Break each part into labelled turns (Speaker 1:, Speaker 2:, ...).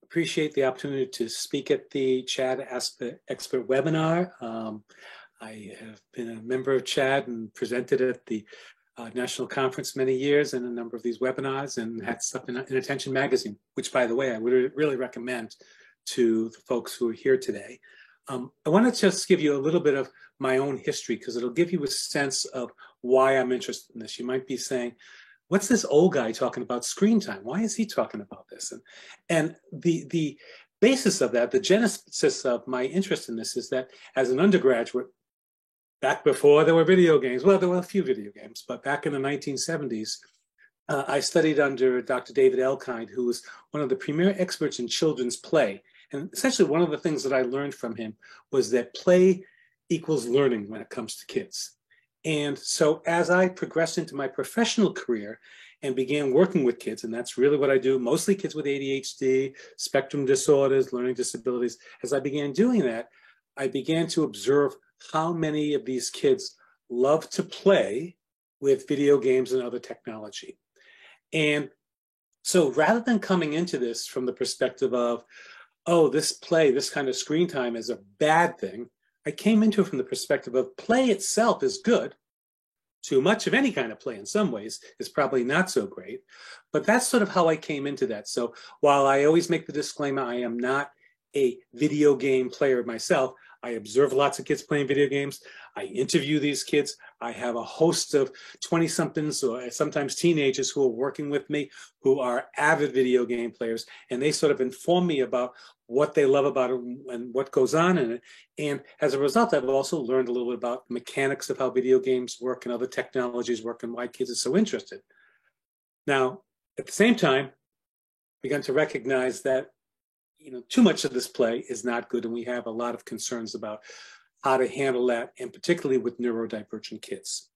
Speaker 1: appreciate the opportunity to speak at the CHAD Ask the Expert webinar. I have been a member of CHAD and presented at the national conference many years and a number of these webinars, and had stuff in Attention Magazine, which, by the way, I would really recommend to the folks who are here today. I want to just give you a little bit of my own history because it'll give you a sense of why I'm interested in this. You might be saying, what's this old guy talking about screen time? Why is he talking about this? And the basis of that, the genesis of my interest in this is that as an undergraduate, back before there were video games, well, there were a few video games, but back in the 1970s, I studied under Dr. David Elkind, who was one of the premier experts in children's play. And essentially one of the things that I learned from him was that play equals learning when it comes to kids. And so as I progressed into my professional career and began working with kids, and that's really what I do, mostly kids with ADHD, spectrum disorders, learning disabilities, as I began doing that, I began to observe how many of these kids love to play with video games and other technology. And so rather than coming into this from the perspective of, oh, this kind of screen time is a bad thing, I came into it from the perspective of play itself is good. Too much of any kind of play in some ways is probably not so great, but that's sort of how I came into that. So while I always make the disclaimer, I am not a video game player myself. I observe lots of kids playing video games. I interview these kids. I have a host of 20-somethings or sometimes teenagers who are working with me who are avid video game players, and they sort of inform me about what they love about it and what goes on in it. And as a result, I've also learned a little bit about the mechanics of how video games work and other technologies work and why kids are so interested. Now, at the same time, I began to recognize that too much of this play is not good, and we have a lot of concerns about how to handle that, and particularly with neurodivergent kids.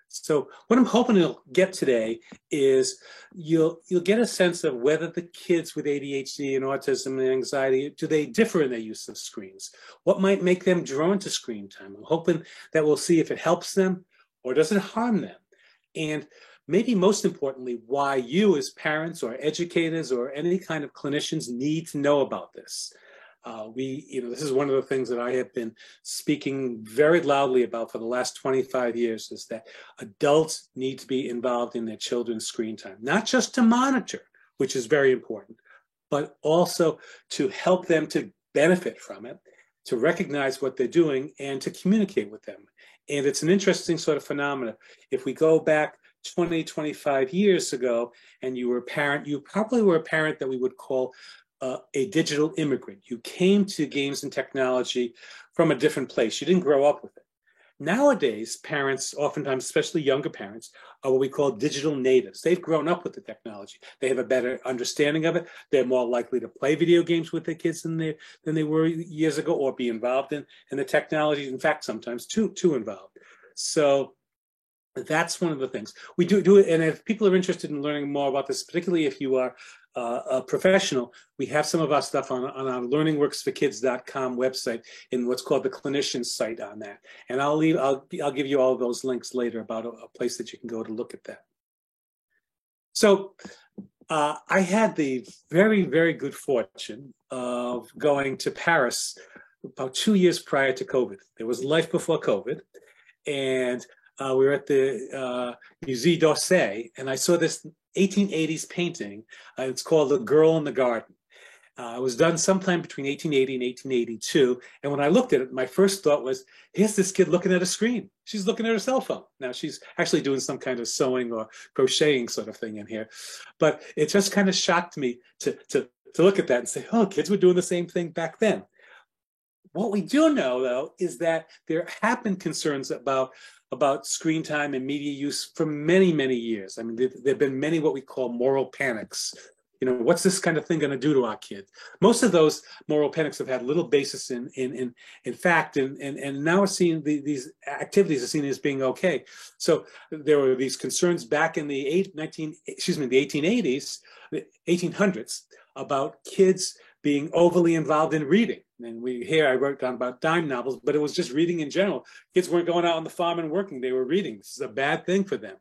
Speaker 1: So what I'm hoping to get today is you'll get a sense of whether the kids with ADHD and autism and anxiety, do they differ in their use of screens? What might make them drawn to screen time? I'm hoping that we'll see if it helps them or does it harm them. And maybe most importantly, why you as parents or educators or any kind of clinicians need to know about this. This is one of the things that I have been speaking very loudly about for the last 25 years is that adults need to be involved in their children's screen time, not just to monitor, which is very important, but also to help them to benefit from it, to recognize what they're doing and to communicate with them. And it's an interesting sort of phenomenon. If we go back 20, 25 years ago, and you were a parent, you probably were a parent that we would call a digital immigrant. You came to games and technology from a different place. You didn't grow up with it. Nowadays, parents, oftentimes, especially younger parents, are what we call digital natives. They've grown up with the technology. They have a better understanding of it. They're more likely to play video games with their kids than they were years ago, or be involved in the technology. In fact, sometimes too involved. So that's one of the things we do it. And if people are interested in learning more about this, particularly if you are a professional, we have some of our stuff on our learningworksforkids.com website in what's called the clinician site on that. And I'll give you all of those links later about a place that you can go to look at that. So I had the very, very good fortune of going to Paris about 2 years prior to COVID. There was life before COVID, and we were at the Musée d'Orsay, and I saw this 1880s painting. It's called The Girl in the Garden. It was done sometime between 1880 and 1882. And when I looked at it, my first thought was, here's this kid looking at a screen. She's looking at her cell phone. Now, she's actually doing some kind of sewing or crocheting sort of thing in here. But it just kind of shocked me to look at that and say, oh, kids were doing the same thing back then. What we do know, though, is that there have been concerns about screen time and media use for many, many years. I mean, there have been many what we call moral panics. What's this kind of thing going to do to our kids? Most of those moral panics have had little basis in fact, and now we're seeing these activities are seen as being okay. So there were these concerns back in the 1880s, the 1800s, about kids being overly involved in reading. And I wrote down about dime novels, but it was just reading in general. Kids weren't going out on the farm and working, they were reading. This is a bad thing for them.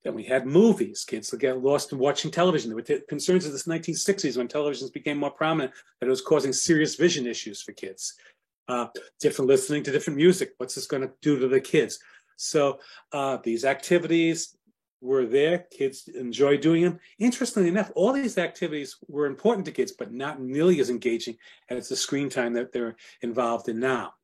Speaker 1: Then we had movies. Kids would get lost in watching television. There were concerns in the 1960s when televisions became more prominent that it was causing serious vision issues for kids. Different listening to different music. What's this going to do to the kids? So these activities were there. Kids enjoy doing them. Interestingly enough, all these activities were important to kids, but not nearly as engaging as the screen time that they're involved in now.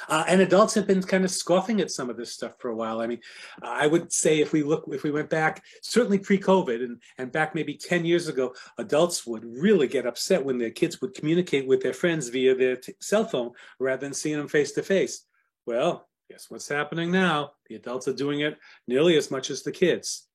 Speaker 1: And adults have been kind of scoffing at some of this stuff for a while. I mean, I would say if we went back, certainly pre-COVID and back maybe 10 years ago, adults would really get upset when their kids would communicate with their friends via their cell phone rather than seeing them face to face. Well, guess what's happening now? The adults are doing it nearly as much as the kids.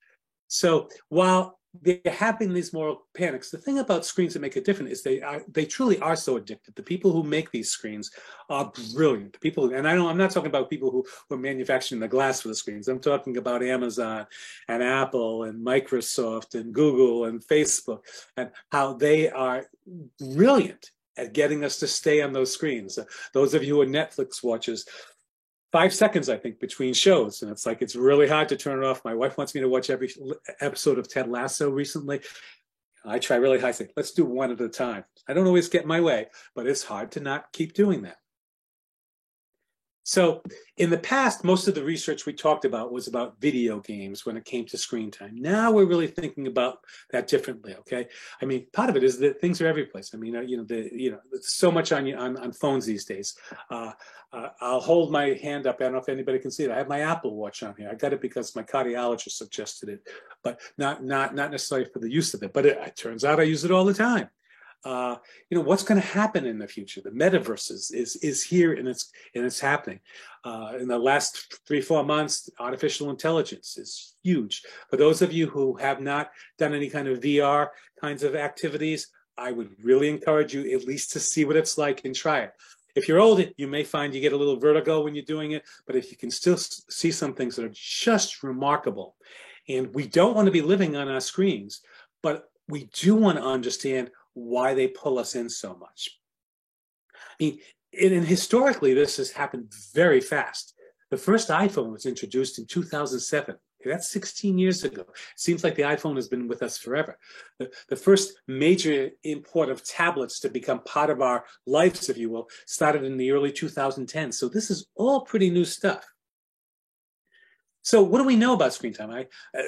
Speaker 1: So while there have been these moral panics, the thing about screens that make it different is they truly are so addictive. The people who make these screens are brilliant. The people, and I'm not talking about people who are manufacturing the glass for the screens. I'm talking about Amazon and Apple and Microsoft and Google and Facebook, and how they are brilliant at getting us to stay on those screens. Those of you who are Netflix watchers, 5 seconds, I think, between shows. And it's really hard to turn it off. My wife wants me to watch every episode of Ted Lasso recently. I try really hard to say, let's do one at a time. I don't always get my way, but it's hard to not keep doing that. So in the past, most of the research we talked about was about video games when it came to screen time. Now we're really thinking about that differently, okay? I mean, part of it is that things are every place. I mean, there's so much on phones these days. I'll hold my hand up. I don't know if anybody can see it. I have my Apple Watch on here. I got it because my cardiologist suggested it, but not necessarily for the use of it. But it turns out I use it all the time. What's going to happen in the future? The metaverse is here and it's happening. In the last 3-4 months, artificial intelligence is huge. For those of you who have not done any kind of VR kinds of activities, I would really encourage you at least to see what it's like and try it. If you're old, you may find you get a little vertigo when you're doing it, but if you can still see some things that are just remarkable. And we don't want to be living on our screens, but we do want to understand why they pull us in so much. I mean, and historically, this has happened very fast. The first iPhone was introduced in 2007. That's 16 years ago. It seems like the iPhone has been with us forever. The first major import of tablets to become part of our lives, if you will, started in the early 2010s. So this is all pretty new stuff. So what do we know about screen time?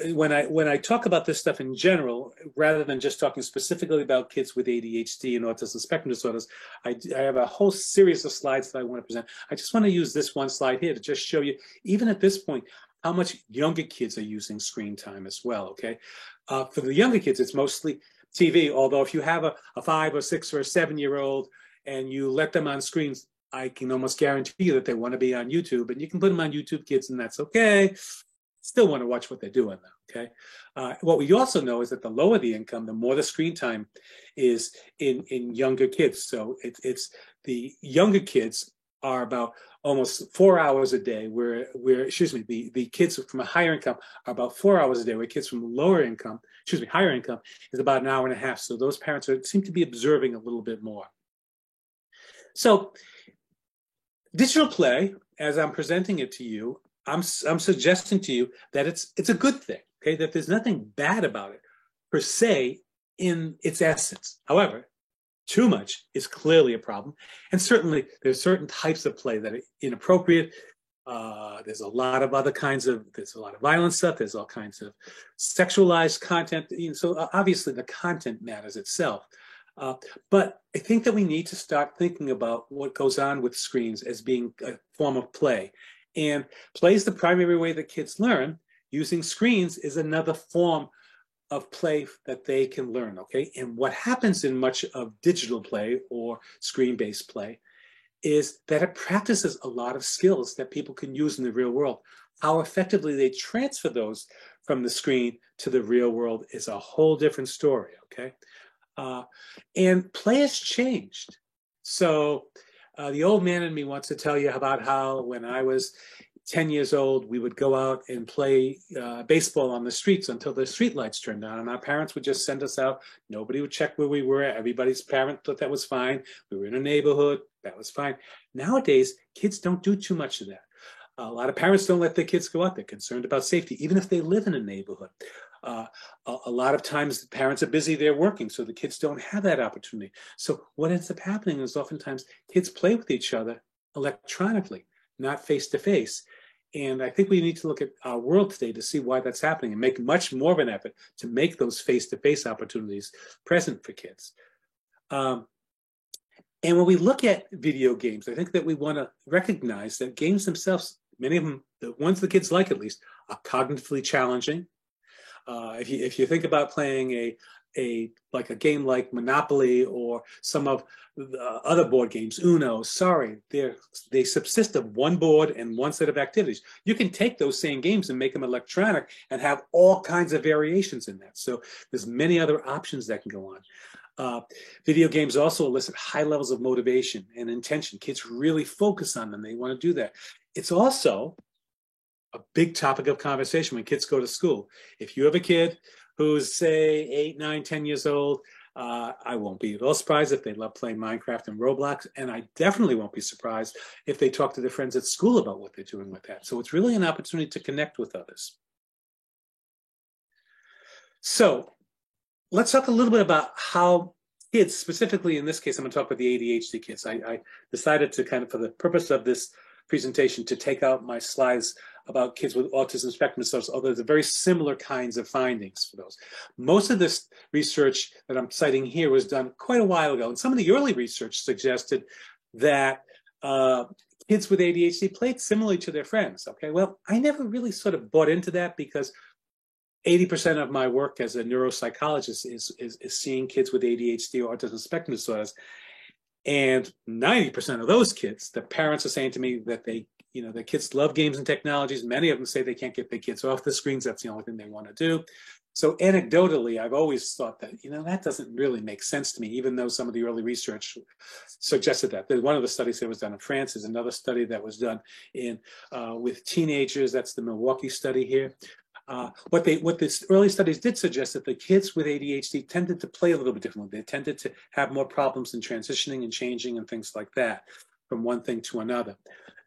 Speaker 1: When I talk about this stuff in general, rather than just talking specifically about kids with ADHD and autism spectrum disorders, I have a whole series of slides that I want to present. I just want to use this one slide here to just show you, even at this point, how much younger kids are using screen time as well, okay? For the younger kids, it's mostly TV, although if you have a 5 or 6 or a 7-year-old and you let them on screens, I can almost guarantee you that they want to be on YouTube, and you can put them on YouTube Kids, and that's okay. Still want to watch what they're doing, though, okay? What we also know is that the lower the income, the more the screen time is in younger kids. So it's the younger kids are about almost 4 hours a day, where the kids from a higher income are about 4 hours a day, where kids from higher income is about an hour and a half. So those parents seem to be observing a little bit more. So digital play, as I'm presenting it to you, I'm suggesting to you that it's a good thing, okay? That there's nothing bad about it per se in its essence. However, too much is clearly a problem, and certainly there's certain types of play that are inappropriate. There's a lot of violent stuff. There's all kinds of sexualized content. So obviously the content matters itself. But I think that we need to start thinking about what goes on with screens as being a form of play. And play is the primary way that kids learn. Using screens is another form of play that they can learn, okay? And what happens in much of digital play or screen-based play is that it practices a lot of skills that people can use in the real world. How effectively they transfer those from the screen to the real world is a whole different story, okay? And play has changed. So the old man in me wants to tell you about how when I was 10 years old, we would go out and play baseball on the streets until the street lights turned on, and our parents would just send us out. Nobody would check where we were. Everybody's parent thought that was fine. We were in a neighborhood. That was fine. Nowadays, kids don't do too much of that. A lot of parents don't let their kids go out. They're concerned about safety, even if they live in a neighborhood. A lot of times the parents are busy, they're working, so the kids don't have that opportunity. So what ends up happening is oftentimes kids play with each other electronically, not face to face. And I think we need to look at our world today to see why that's happening and make much more of an effort to make those face-to-face opportunities present for kids. And when we look at video games, I think that we want to recognize that games themselves, many of them, the ones the kids like at least, are cognitively challenging. If you think about playing a game like Monopoly or some of the other board games, Uno, Sorry, they subsist of one board and one set of activities. You can take those same games and make them electronic and have all kinds of variations in that. So there's many other options that can go on. Video games also elicit high levels of motivation and intention. Kids really focus on them. They want to do that. It's also a big topic of conversation when kids go to school. If you have a kid who's, say, 8, 9, 10 years old, I won't be at all surprised if they love playing Minecraft and Roblox, and I definitely won't be surprised if they talk to their friends at school about what they're doing with that. So it's really an opportunity to connect with others. So let's talk a little bit about how kids, specifically in this case, I'm going to talk about the ADHD kids. I decided to kind of, for the purpose of this presentation, to take out my slides about kids with autism spectrum disorders, although there's very similar kinds of findings for those. Most of this research that I'm citing here was done quite a while ago, and some of the early research suggested that kids with ADHD played similarly to their friends. Okay, well, I never really sort of bought into that because 80% of my work as a neuropsychologist is seeing kids with ADHD or autism spectrum disorders. And 90% of those kids, the parents are saying to me that their kids love games and technologies. Many of them say they can't get their kids off the screens. That's the only thing they want to do. So anecdotally, I've always thought that, that doesn't really make sense to me, even though some of the early research suggested that. One of the studies that was done in France is another study that was done with teenagers. That's the Milwaukee study here. What the early studies did suggest that the kids with ADHD tended to play a little bit differently. They tended to have more problems in transitioning and changing and things like that from one thing to another.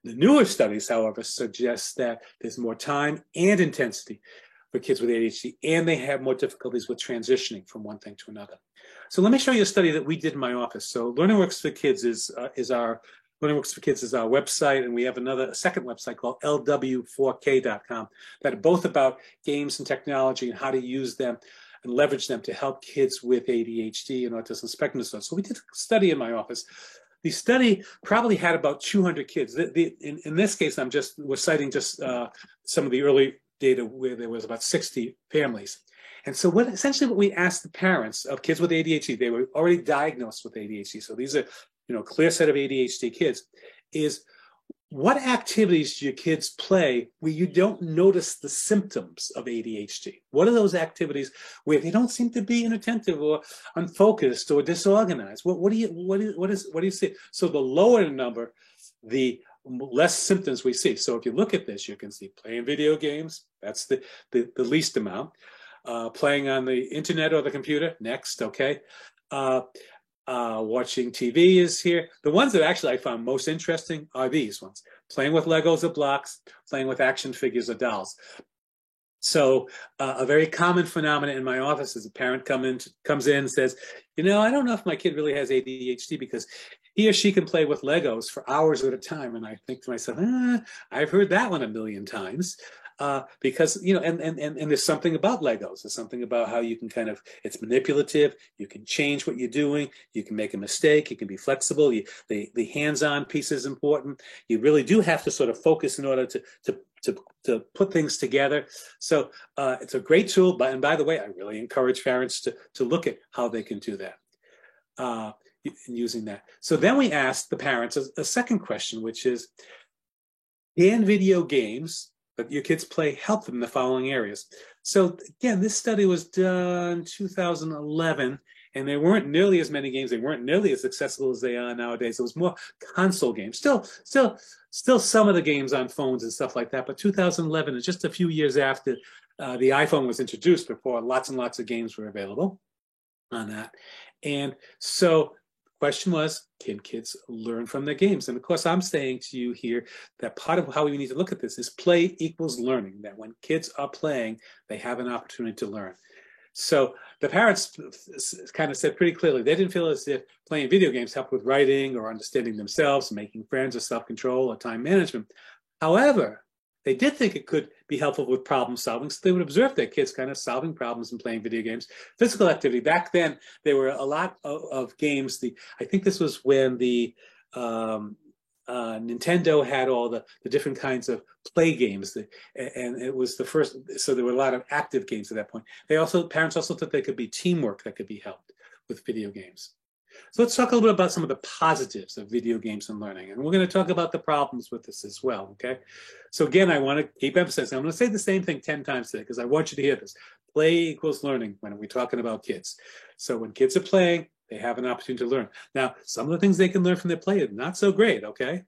Speaker 1: The newer studies, however, suggest that there's more time and intensity for kids with ADHD, and they have more difficulties with transitioning from one thing to another. So let me show you a study that we did in my office. So LearningWorks for Kids is our website, and we have a second website called lw4k.com that are both about games and technology and how to use them and leverage them to help kids with ADHD and autism spectrum disorder. So we did a study in my office. The study probably had about 200 kids. In this case, we're citing just some of the early data where there was about 60 families. And so essentially what we asked the parents of kids with ADHD, they were already diagnosed with ADHD. So these are, clear set of ADHD kids, is what activities do your kids play where you don't notice the symptoms of ADHD? What are those activities where they don't seem to be inattentive or unfocused or disorganized? What do you see? So the lower the number, the less symptoms we see. So if you look at this, you can see playing video games. That's the least amount. Playing on the internet or the computer, next, okay. Watching TV is here. The ones that actually I found most interesting are these ones. Playing with Legos or blocks, playing with action figures or dolls. So a very common phenomenon in my office is a parent comes in and says, I don't know if my kid really has ADHD because he or she can play with Legos for hours at a time. And I think to myself, I've heard that one a million times. Because, and there's something about Legos. There's something about how you can it's manipulative. You can change what you're doing. You can make a mistake. You can be flexible. The hands-on piece is important. You really do have to sort of focus in order to put things together. So it's a great tool. And by the way, I really encourage parents to look at how they can do that using that. So then we asked the parents a second question, which is, can video games that your kids play help them in the following areas? So again, this study was done in 2011, and there weren't nearly as many games. They weren't nearly as accessible as they are nowadays. It was more console games. Still some of the games on phones and stuff like that. But 2011 is just a few years after the iPhone was introduced, before lots and lots of games were available on that. And so question was, can kids learn from their games? And of course, I'm saying to you here that part of how we need to look at this is play equals learning, that when kids are playing, they have an opportunity to learn. So the parents kind of said pretty clearly, they didn't feel as if playing video games helped with writing or understanding themselves, making friends or self-control or time management. However, they did think it could be helpful with problem solving. So they would observe their kids kind of solving problems and playing video games. Physical activity. Back then, there were a lot of games. I think this was when the Nintendo had all the different kinds of play games, and it was the first. So there were a lot of active games at that point. Parents also thought there could be teamwork that could be helped with video games. So let's talk a little bit about some of the positives of video games and learning. And we're going to talk about the problems with this as well, okay? So again, I want to keep emphasizing, I'm going to say the same thing 10 times today because I want you to hear this. Play equals learning when we're talking about kids. So when kids are playing, they have an opportunity to learn. Now, some of the things they can learn from their play are not so great, okay?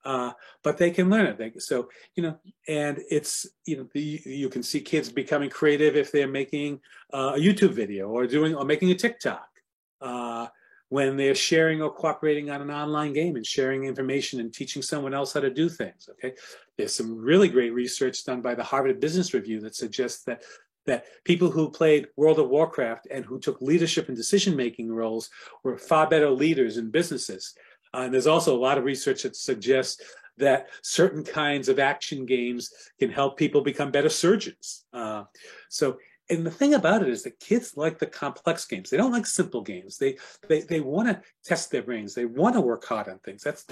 Speaker 1: But they can learn it. So, and it's, you can see kids becoming creative if they're making a YouTube video or making a TikTok. When they're sharing or cooperating on an online game and sharing information and teaching someone else how to do things, okay? There's some really great research done by the Harvard Business Review that suggests that people who played World of Warcraft and who took leadership and decision-making roles were far better leaders in businesses. And there's also a lot of research that suggests that certain kinds of action games can help people become better surgeons. And the thing about it is that kids like the complex games. They don't like simple games. They want to test their brains. They want to work hard on things. That's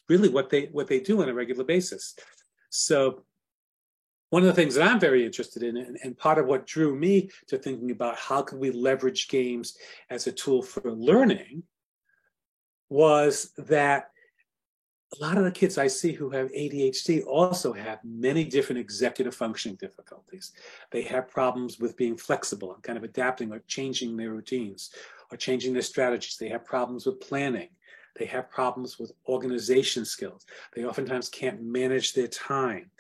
Speaker 1: really what they do on a regular basis. So one of the things that I'm very interested in, and part of what drew me to thinking about how could we leverage games as a tool for learning, was that a lot of the kids I see who have ADHD also have many different executive functioning difficulties. They have problems with being flexible and kind of adapting or changing their routines or changing their strategies. They have problems with planning. They have problems with organization skills. They oftentimes can't manage their time.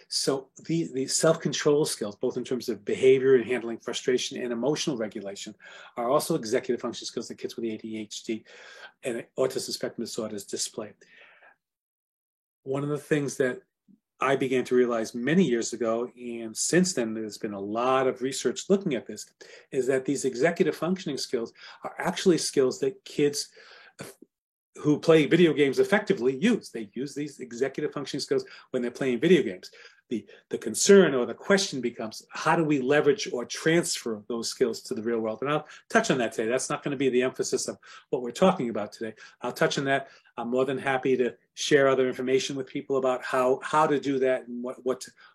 Speaker 1: So the self-control skills, both in terms of behavior and handling frustration and emotional regulation, are also executive function skills that kids with ADHD and autism spectrum disorders display. One of the things that I began to realize many years ago, and since then there's been a lot of research looking at this, is that these executive functioning skills are actually skills that kids who play video games effectively use. They use these executive functioning skills when they're playing video games. The concern or the question becomes, how do we leverage or transfer those skills to the real world? And I'll touch on that today. That's not going to be the emphasis of what we're talking about today. I'll touch on that. I'm more than happy to share other information with people about how to do that and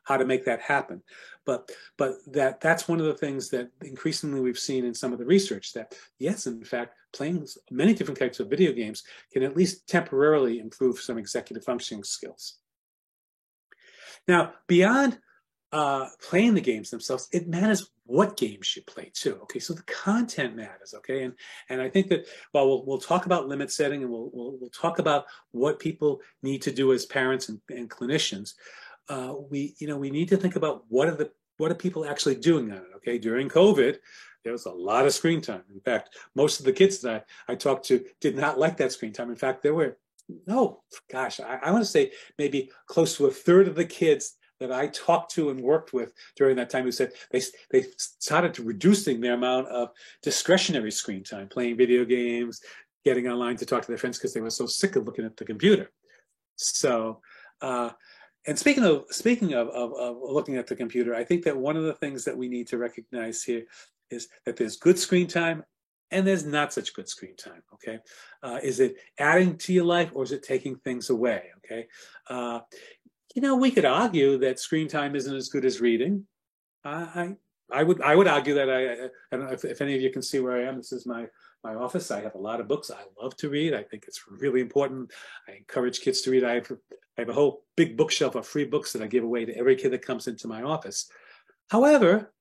Speaker 1: how to make that happen. But that's one of the things that increasingly we've seen in some of the research, that yes, in fact, playing many different types of video games can at least temporarily improve some executive functioning skills. Now, beyond playing the games themselves, it matters what games you play too. Okay, so the content matters. Okay, and I think that while we'll talk about limit setting and we'll talk about what people need to do as parents and clinicians, we need to think about what are people actually doing on it. Okay, during COVID, there was a lot of screen time. In fact, most of the kids that I talked to did not like that screen time. In fact, there were I want to say maybe close to a third of the kids that I talked to and worked with during that time who said they started to reducing their amount of discretionary screen time, playing video games, getting online to talk to their friends because they were so sick of looking at the computer. So, and speaking of looking at the computer, I think that one of the things that we need to recognize here is that there's good screen time and there's not such good screen time, okay? Is it adding to your life or is it taking things away, okay? We could argue that screen time isn't as good as reading. I would argue that I don't know if any of you can see where I am. This is my office. I have a lot of books. I love to read. I think it's really important. I encourage kids to read. I have a whole big bookshelf of free books that I give away to every kid that comes into my office. However,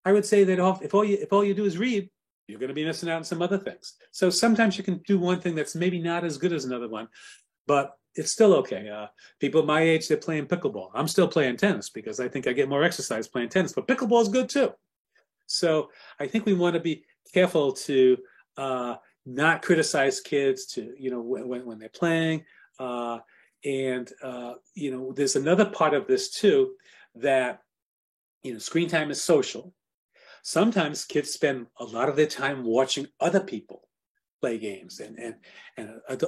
Speaker 1: I would say that if all you do is read, you're going to be missing out on some other things. So sometimes you can do one thing that's maybe not as good as another one, but it's still okay. People my age, they're playing pickleball. I'm still playing tennis because I think I get more exercise playing tennis, but pickleball is good too. So I think we want to be careful to not criticize kids to, when they're playing. There's another part of this too, that, screen time is social. Sometimes kids spend a lot of their time watching other people play games, and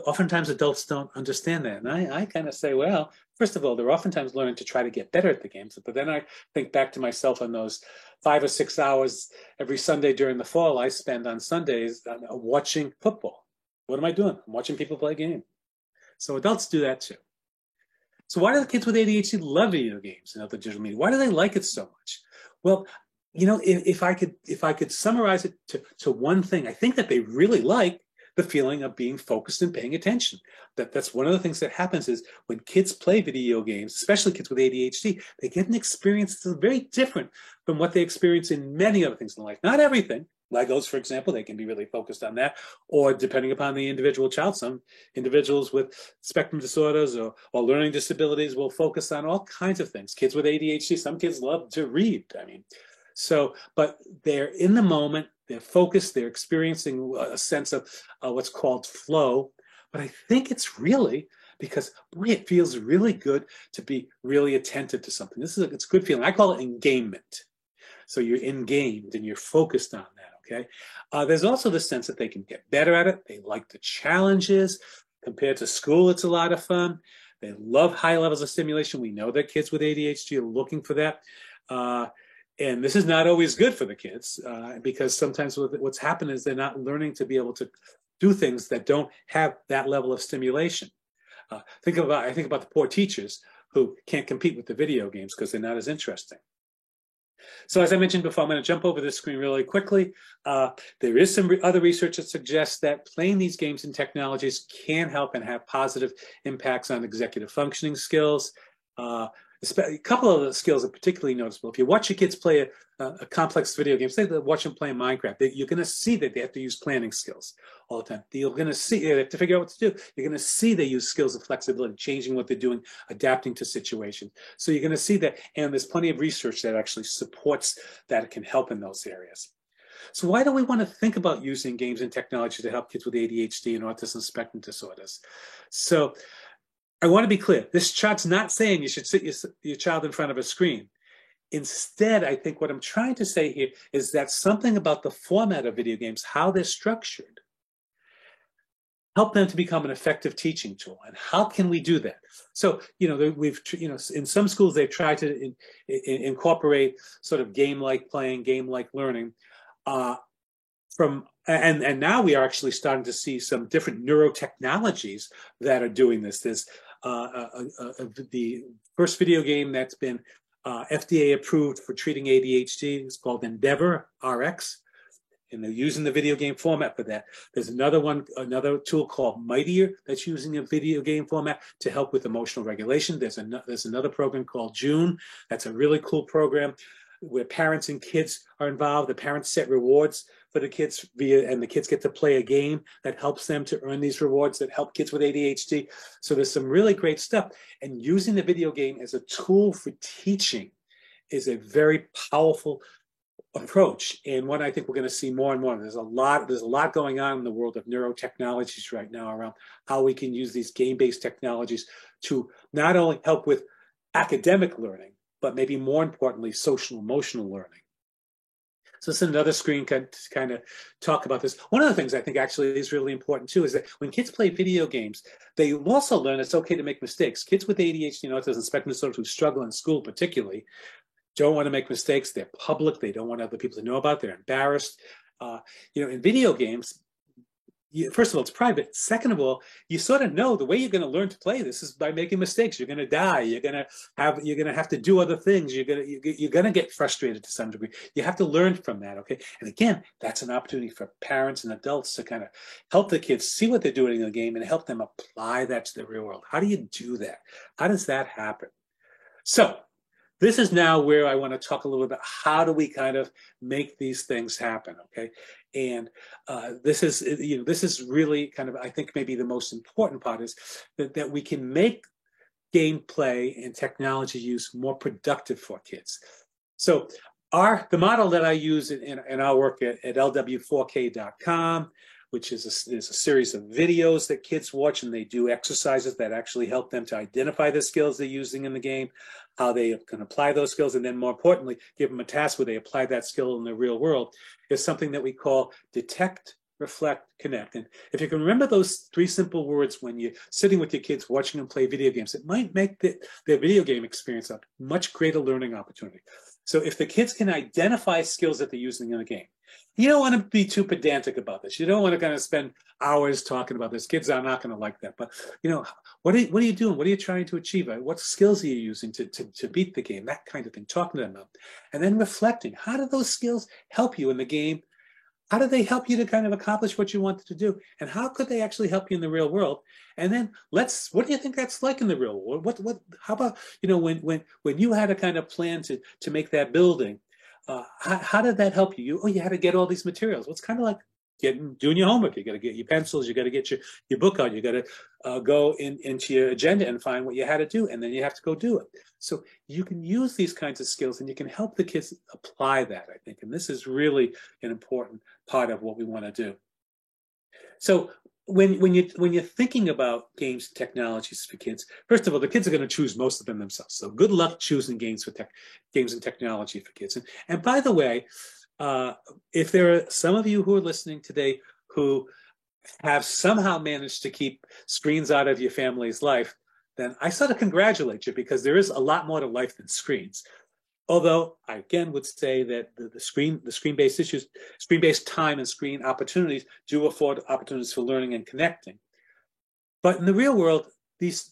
Speaker 1: oftentimes adults don't understand that. And I kind of say, well, first of all, they're oftentimes learning to try to get better at the games. But then I think back to myself on those 5 or 6 hours every Sunday during the fall I spend on Sundays watching football. What am I doing? I'm watching people play a game. So adults do that too. So why do the kids with ADHD love video games and other digital media? Why do they like it so much? Well, if I could summarize it to one thing, I think that they really like the feeling of being focused and paying attention. That's one of the things that happens is when kids play video games, especially kids with ADHD, they get an experience that's very different from what they experience in many other things in life. Not everything. Legos, for example, they can be really focused on that, or depending upon the individual child, some individuals with spectrum disorders or learning disabilities will focus on all kinds of things. Kids with ADHD, some kids love to read. But they're in the moment, they're focused, they're experiencing a sense of what's called flow. But I think it's really because, boy, it feels really good to be really attentive to something. It's a good feeling. I call it engamement. So you're engamed and you're focused on that, okay? There's also the sense that they can get better at it. They like the challenges. Compared to school, it's a lot of fun. They love high levels of stimulation. We know that kids with ADHD are looking for that. And this is not always good for the kids because sometimes what's happened is they're not learning to be able to do things that don't have that level of stimulation. I think about the poor teachers who can't compete with the video games because they're not as interesting. So as I mentioned before, I'm going to jump over this screen really quickly. There is some other research that suggests that playing these games and technologies can help and have positive impacts on executive functioning skills. A couple of the skills are particularly noticeable. If you watch your kids play a complex video game, say they watch them play Minecraft, you're going to see that they have to use planning skills all the time. You're going to see they have to figure out what to do. You're going to see they use skills of flexibility, changing what they're doing, adapting to situations. So you're going to see that, and there's plenty of research that actually supports that it can help in those areas. So why do we want to think about using games and technology to help kids with ADHD and autism spectrum disorders? So I want to be clear. This chart's not saying you should sit your child in front of a screen. Instead, I think what I'm trying to say here is that something about the format of video games, how they're structured, help them to become an effective teaching tool. And how can we do that? So, in some schools, they've tried to incorporate sort of game-like playing, game-like learning. And now we are actually starting to see some different neurotechnologies that are doing this. There's the first video game that's been FDA approved for treating ADHD is called Endeavor RX, and they're using the video game format for that. There's another tool called Mightier that's using a video game format to help with emotional regulation. There's another program called June. That's a really cool program where parents and kids are involved. The parents set rewards for the kids and the kids get to play a game that helps them to earn these rewards that help kids with ADHD. So there's some really great stuff. And using the video game as a tool for teaching is a very powerful approach, and one I think we're going to see more and more. There's a lot going on in the world of neurotechnologies right now around how we can use these game-based technologies to not only help with academic learning, but maybe more importantly, social emotional learning. So this is another screen to kind of talk about this. One of the things I think actually is really important too is that when kids play video games, they also learn it's okay to make mistakes. Kids with ADHD and autism spectrum disorders who struggle in school particularly don't want to make mistakes. They're public. They don't want other people to know about it. They're embarrassed. In video games, first of all, it's private. Second of all, you sort of know the way you're going to learn to play this is by making mistakes. You're going to die. You're going to have to do other things. You're going to get frustrated to some degree. You have to learn from that, okay? And again, that's an opportunity for parents and adults to kind of help the kids see what they're doing in the game and help them apply that to the real world. How do you do that? How does that happen? So this is now where I want to talk a little bit about how do we kind of make these things happen, okay? And this is really kind of, I think maybe the most important part is that we can make gameplay and technology use more productive for kids. So the model that I use in our work at lw4k.com, which is a series of videos that kids watch, and they do exercises that actually help them to identify the skills they're using in the game, how they can apply those skills, and then more importantly, give them a task where they apply that skill in the real world, is something that we call detect, reflect, connect. And if you can remember those three simple words when you're sitting with your kids watching them play video games, it might make their video game experience a much greater learning opportunity. So if the kids can identify skills that they're using in the game, you don't want to be too pedantic about this. You don't want to kind of spend hours talking about this. Kids are not going to like that. But, what are you doing? What are you trying to achieve? What skills are you using to beat the game? That kind of thing. Talking to them about. And then reflecting. How do those skills help you in the game? How do they help you to kind of accomplish what you wanted to do? And how could they actually help you in the real world? And then what do you think that's like in the real world? How about, when you had a kind of plan to make that building, how did that help you? You had to get all these materials. Well, it's kind of like doing your homework. You got to get your pencils, you got to get your book out, you got to go into your agenda and find what you had to do, and then you have to go do it. So you can use these kinds of skills and you can help the kids apply that, I think. And this is really an important part of what we want to do. So when you're thinking about games and technologies for kids, first of all, the kids are going to choose most of them themselves. So good luck choosing games and technology for kids. And by the way, if there are some of you who are listening today who have somehow managed to keep screens out of your family's life, then I sort of congratulate you, because there is a lot more to life than screens. Although I again would say that the screen-based time and screen opportunities do afford opportunities for learning and connecting. But in the real world, these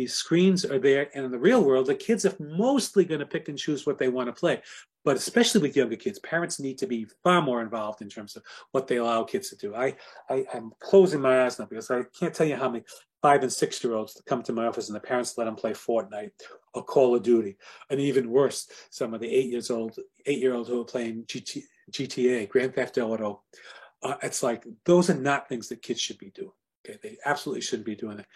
Speaker 1: screens are there, and in the real world, the kids are mostly going to pick and choose what they want to play. But especially with younger kids, parents need to be far more involved in terms of what they allow kids to do. I'm closing my eyes now because I can't tell you how many 5- and 6-year-olds come to my office and the parents let them play Fortnite or Call of Duty, and even worse, some of the 8-year-olds who are playing GTA, Grand Theft Auto. It's like, those are not things that kids should be doing. Okay, they absolutely shouldn't be doing that.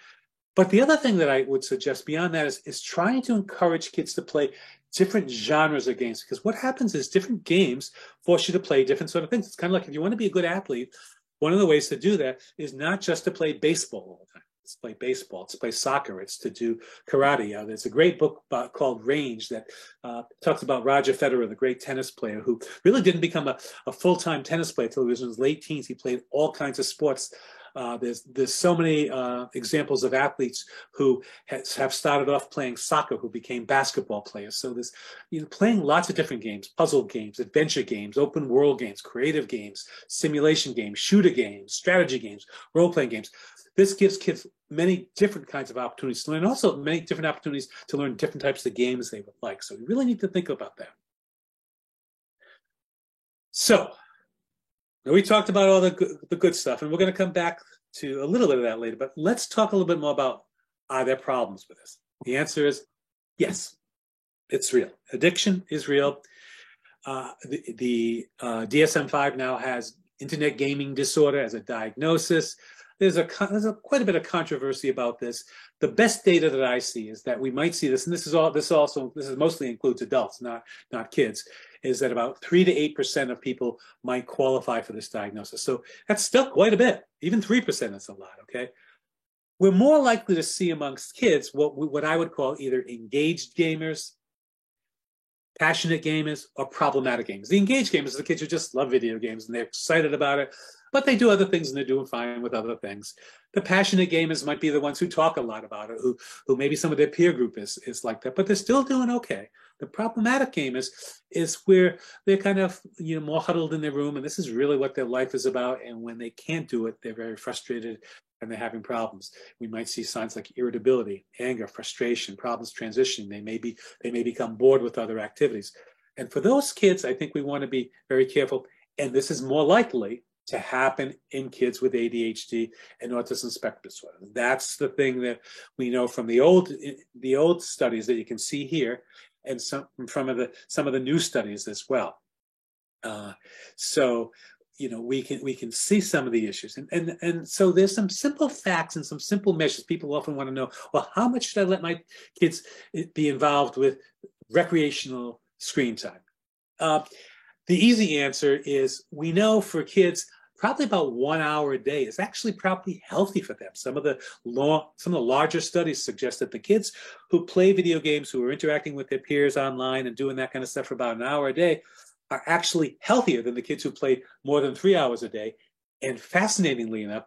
Speaker 1: But the other thing that I would suggest beyond that is trying to encourage kids to play different genres of games, because what happens is different games force you to play different sort of things. It's kind of like, if you want to be a good athlete, one of the ways to do that is not just to play baseball all the time. It's to play baseball, it's to play soccer, it's to do karate. There's a great book called Range that talks about Roger Federer, the great tennis player, who really didn't become a full-time tennis player until he was in his late teens. He played all kinds of sports. There's so many examples of athletes who have started off playing soccer who became basketball players. So there's playing lots of different games: puzzle games, adventure games, open world games, creative games, simulation games, shooter games, strategy games, role-playing games. This gives kids many different kinds of opportunities to learn, also many different opportunities to learn different types of games they would like. So we really need to think about that. So we talked about all the good stuff, and we're going to come back to a little bit of that later, but let's talk a little bit more about, are there problems with this? The answer is yes, it's real. Addiction is real. The DSM-5 now has internet gaming disorder as a diagnosis. There's quite a bit of controversy about this. The best data that I see is that we might see this, and this mostly includes adults, not kids, is that about 3 to 8% of people might qualify for this diagnosis. So that's still quite a bit. Even 3% is a lot, okay? We're more likely to see amongst kids what I would call either engaged gamers, passionate gamers, or problematic gamers. The engaged gamers are the kids who just love video games and they're excited about it, but they do other things and they're doing fine with other things. The passionate gamers might be the ones who talk a lot about it, who maybe some of their peer group is like that, but they're still doing okay. The problematic gamers is where they're kind of more huddled in their room, and this is really what their life is about. And when they can't do it, they're very frustrated and they're having problems. We might see signs like irritability, anger, frustration, problems transitioning. They may become bored with other activities. And for those kids, I think we want to be very careful. And this is more likely to happen in kids with ADHD and autism spectrum disorder. That's the thing that we know from the old studies that you can see here, and some of the new studies as well. So we can see some of the issues, and so there's some simple facts and some simple measures. People often want to know, well, how much should I let my kids be involved with recreational screen time? The easy answer is, we know for kids probably about 1 hour a day is actually probably healthy for them. Some of the larger studies suggest that the kids who play video games, who are interacting with their peers online and doing that kind of stuff for about an hour a day, are actually healthier than the kids who play more than 3 hours a day. And fascinatingly enough,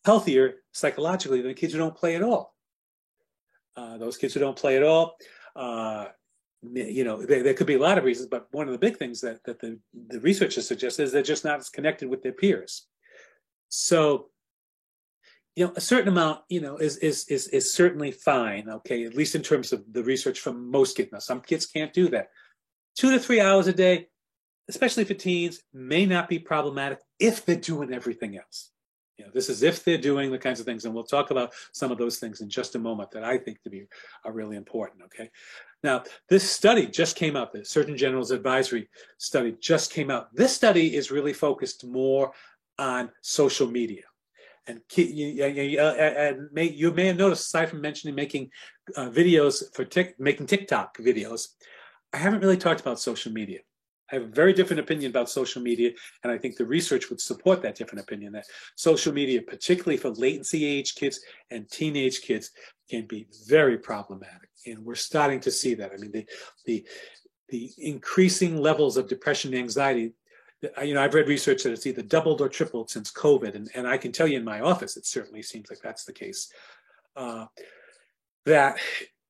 Speaker 1: healthier psychologically than the kids who don't play at all. Those kids who don't play at all, there could be a lot of reasons, but one of the big things that the researchers suggest is they're just not as connected with their peers. So, a certain amount, is certainly fine, okay, at least in terms of the research from most kids. Now, some kids can't do that. 2 to 3 hours a day, especially for teens, may not be problematic if they're doing everything else. This is if they're doing the kinds of things, and we'll talk about some of those things in just a moment that I think are really important, okay? Now, this study just came out, the Surgeon General's advisory study just came out. This study is really focused more on social media. And you may have noticed, aside from mentioning making videos making TikTok videos, I haven't really talked about social media. I have a very different opinion about social media, and I think the research would support that different opinion, that social media, particularly for latency age kids and teenage kids, can be very problematic. And we're starting to see that. I mean, the increasing levels of depression and anxiety, I've read research that it's either doubled or tripled since COVID, and I can tell you in my office, it certainly seems like that's the case.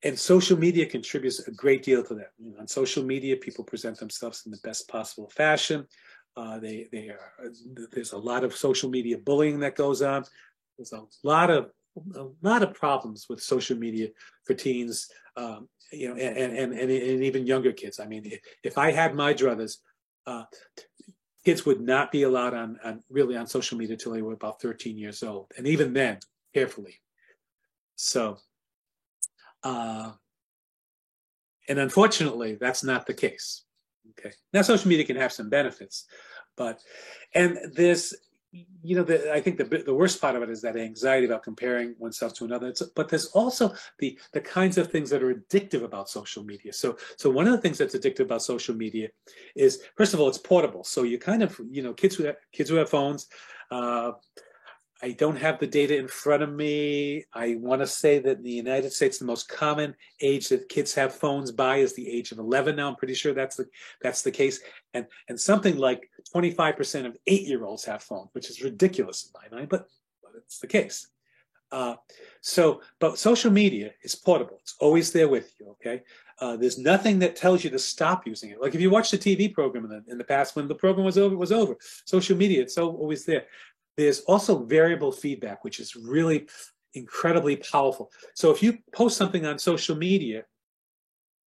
Speaker 1: And social media contributes a great deal to that. On social media, people present themselves in the best possible fashion. There's a lot of social media bullying that goes on. There's a lot of problems with social media for teens, and even younger kids. I mean, if I had my druthers, kids would not be allowed on social media until they were about 13 years old, and even then, carefully. So. And unfortunately, that's not the case. Okay. Now, social media can have some benefits, and there's, I think the worst part of it is that anxiety about comparing oneself to another. But there's also the kinds of things that are addictive about social media. So one of the things that's addictive about social media is, first of all, it's portable. So you kind of, kids who have phones. I don't have the data in front of me. I want to say that in the United States, the most common age that kids have phones by is the age of 11 now. I'm pretty sure that's the case. And something like 25% of 8-year-olds have phones, which is ridiculous in my mind, but it's the case. But social media is portable. It's always there with you, okay? There's nothing that tells you to stop using it. Like if you watched a TV program in the past, when the program was over. Social media, it's always there. There's also variable feedback, which is really incredibly powerful. So if you post something on social media,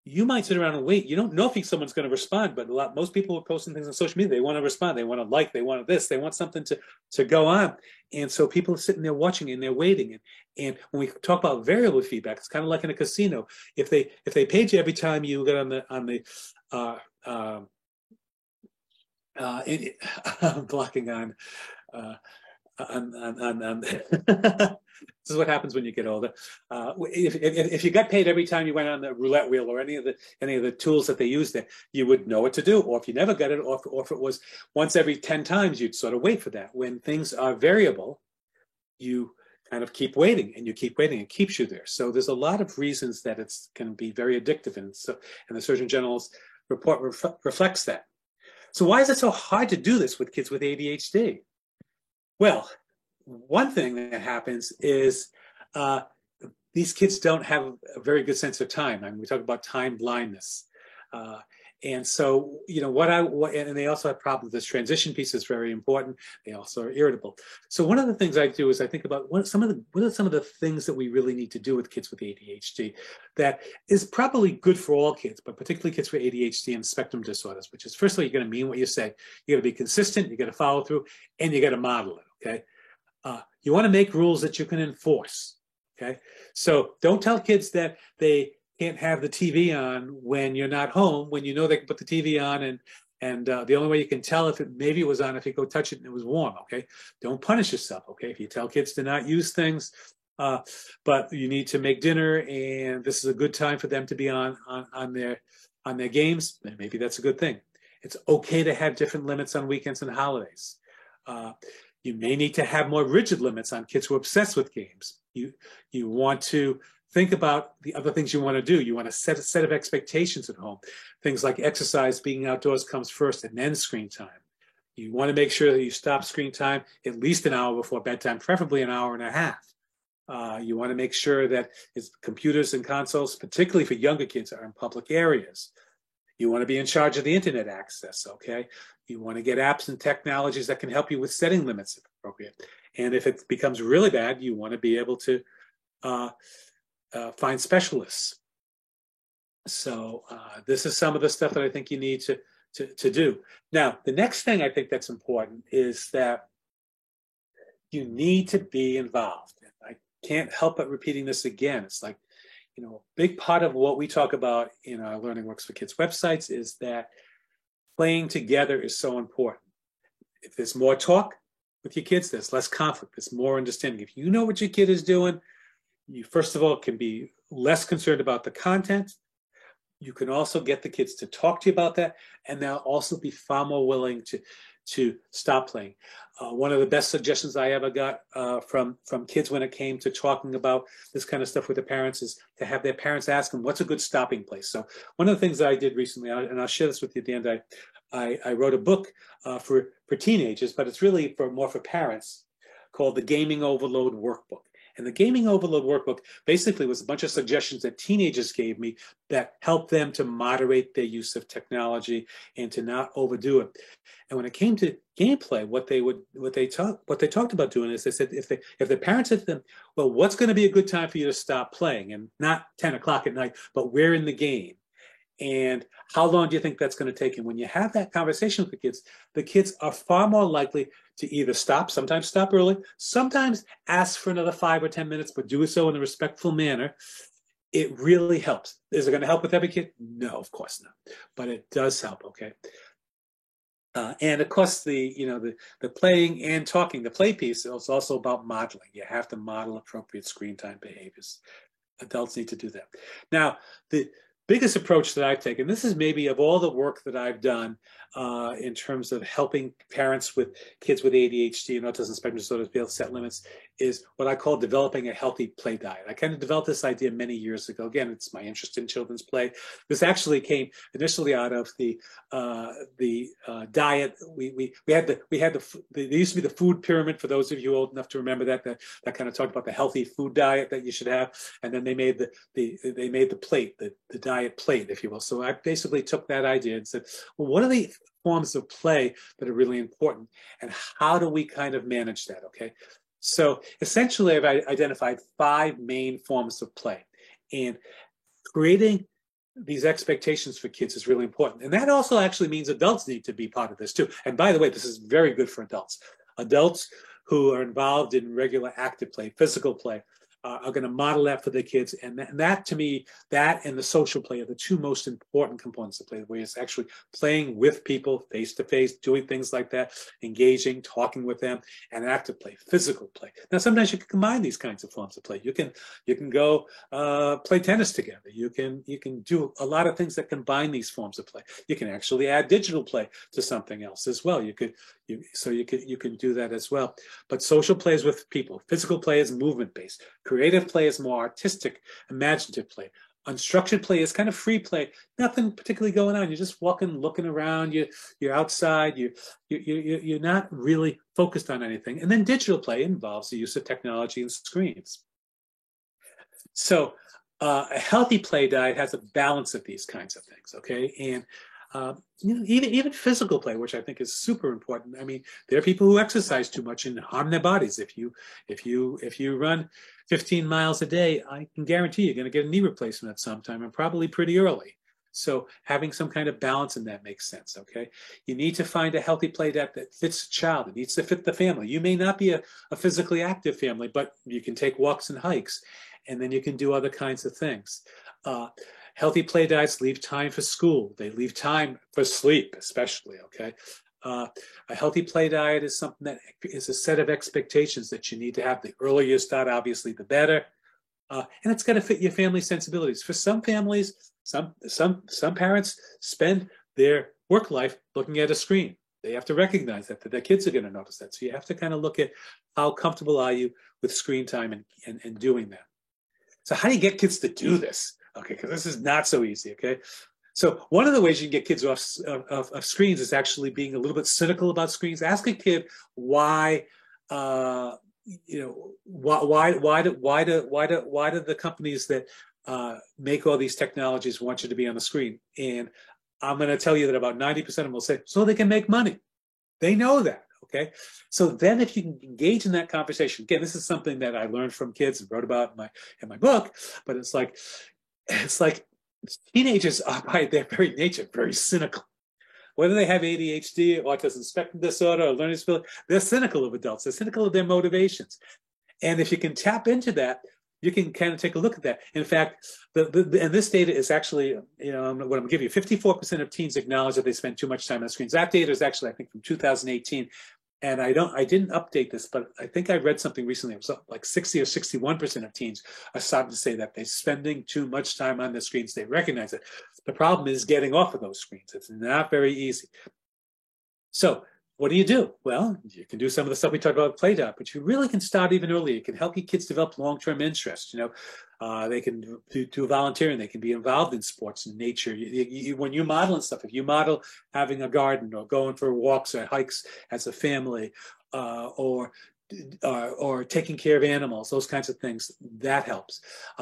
Speaker 1: you might sit around and wait. You don't know if someone's going to respond, but most people who are posting things on social media, they want to respond. They want to like, they want this, they want something to go on. And so people are sitting there watching and they're waiting. And when we talk about variable feedback, it's kind of like in a casino. If they paid you every time you got I'm blocking on this is what happens when you get older. If you got paid every time you went on the roulette wheel or any of the tools that they use there, you would know what to do. Or if you never got it, or if it was once every 10 times, you'd sort of wait for that. When things are variable, you kind of keep waiting, and you keep waiting. It keeps you there. So there's a lot of reasons that it's can be very addictive, and the Surgeon General's report reflects that. So why is it so hard to do this with kids with ADHD? Well, one thing that happens is these kids don't have a very good sense of time. I mean, we talk about time blindness. And so, and they also have problems. This transition piece is very important. They also are irritable. So one of the things I do is I think about what are some of the things that we really need to do with kids with ADHD that is probably good for all kids, but particularly kids with ADHD and spectrum disorders, which is, firstly, you're going to mean what you say. You got to be consistent, you got to follow through, and you got to model it, okay? You want to make rules that you can enforce, okay? So don't tell kids that they can't have the TV on when you're not home, when you know they can put the TV on, and the only way you can tell if maybe it was on if you go touch it and it was warm, okay? Don't punish yourself, okay? If you tell kids to not use things, but you need to make dinner and this is a good time for them to be on their games, then maybe that's a good thing. It's okay to have different limits on weekends and holidays. You may need to have more rigid limits on kids who are obsessed with games. You want to think about the other things you want to do. You want to set a set of expectations at home. Things like exercise, being outdoors comes first, and then screen time. You want to make sure that you stop screen time at least an hour before bedtime, preferably an hour and a half. You want to make sure that computers and consoles, particularly for younger kids, are in public areas. You want to be in charge of the internet access, okay? You want to get apps and technologies that can help you with setting limits if appropriate. And if it becomes really bad, you want to be able to find specialists. So this is some of the stuff that I think you need to do. Now, the next thing I think that's important is that you need to be involved. I can't help but repeating this again. It's like, you know, a big part of what we talk about in our Learning Works for Kids websites is that playing together is so important. If there's more talk with your kids, there's less conflict, there's more understanding. If you know what your kid is doing, you first of all can be less concerned about the content. You can also get the kids to talk to you about that, and they'll also be far more willing to stop playing. One of the best suggestions I ever got from kids when it came to talking about this kind of stuff with their parents is to have their parents ask them, what's a good stopping place? So one of the things that I did recently, and I'll share this with you at the end, I wrote a book for teenagers, but it's really more for parents, called the Gaming Overload Workbook. And the Gaming Overload Workbook basically was a bunch of suggestions that teenagers gave me that helped them to moderate their use of technology and to not overdo it. And when it came to gameplay, what they talked about doing is they said if the parents said to them, well, what's going to be a good time for you to stop playing? And not 10 o'clock at night, but where in the game? And how long do you think that's going to take? And when you have that conversation with the kids are far more likely to either stop, sometimes stop early, sometimes ask for another 5 or 10 minutes, but do so in a respectful manner. It really helps. Is it going to help with every kid? No, of course not. But it does help, okay? And of course, the playing and talking, the play piece is also about modeling. You have to model appropriate screen time behaviors. Adults need to do that. Now, the biggest approach that I've taken, this is maybe of all the work that I've done in terms of helping parents with kids with ADHD and autism spectrum disorders be able to set limits, is what I call developing a healthy play diet. I kind of developed this idea many years ago. Again, it's my interest in children's play. This actually came initially out of the diet. We had there used to be the food pyramid, for those of you old enough to remember that kind of talked about the healthy food diet that you should have, and then they made the plate, the diet plate, if you will. So I basically took that idea and said, well, what are the forms of play that are really important, and how do we kind of manage that? Okay. So essentially, I've identified 5 main forms of play, and creating these expectations for kids is really important. And that also actually means adults need to be part of this too. And by the way, this is very good for adults. Adults who are involved in regular active play, physical play, are going to model that for their kids. And that to me, that and the social play are the 2 most important components of play, where it's actually playing with people face to face, doing things like that, engaging, talking with them, and active play, physical play. Now, sometimes you can combine these kinds of forms of play. You can go play tennis together. You can do a lot of things that combine these forms of play. You can actually add digital play to something else as well. You can do that as well. But social play is with people. Physical play is movement-based. Creative play is more artistic, imaginative play. Unstructured play is kind of free play. Nothing particularly going on. You're just walking, looking around. You're outside. You're not really focused on anything. And then digital play involves the use of technology and screens. So a healthy play diet has a balance of these kinds of things. Okay, and even physical play, which I think is super important. I mean, there are people who exercise too much and harm their bodies. If you run 15 miles a day, I can guarantee you're going to get a knee replacement at some time, and probably pretty early. So having some kind of balance in that makes sense. Okay, you need to find a healthy play diet that fits the child. It needs to fit the family. You may not be a physically active family, but you can take walks and hikes, and then you can do other kinds of things. Healthy play diets leave time for school. They leave time for sleep, especially, okay? A healthy play diet is something that is a set of expectations that you need to have. The earlier you start, obviously, the better. And it's got to fit your family sensibilities. For some families, some parents spend their work life looking at a screen. They have to recognize that their kids are going to notice that. So you have to kind of look at how comfortable are you with screen time and doing that. So how do you get kids to do this? Okay, because this is not so easy, okay? So one of the ways you can get kids off of screens is actually being a little bit cynical about screens. Ask a kid why, why do the companies that make all these technologies want you to be on the screen? And I'm going to tell you that about 90% of them will say, so they can make money. They know that, okay? So then if you can engage in that conversation, again, this is something that I learned from kids and wrote about in my book, but it's like teenagers are by their very nature very cynical. Whether they have ADHD, autism spectrum disorder, or learning disability, they're cynical of adults. They're cynical of their motivations. And if you can tap into that, you can kind of take a look at that. In fact, and this data is actually, what I'm going to give you, 54% of teens acknowledge that they spend too much time on screens. That data is actually, I think, from 2018. And I didn't update this, but I think I read something recently. It was like 60 or 61% of teens are starting to say that they're spending too much time on the screens. They recognize it. The problem is getting off of those screens. It's not very easy. So what do? Well, you can do some of the stuff we talked about with Play-Doh, but you really can start even earlier. It can help your kids develop long-term interests. They can do volunteering. They can be involved in sports and nature. When you're modeling stuff, if you model having a garden or going for walks or hikes as a family, or taking care of animals, those kinds of things, that helps.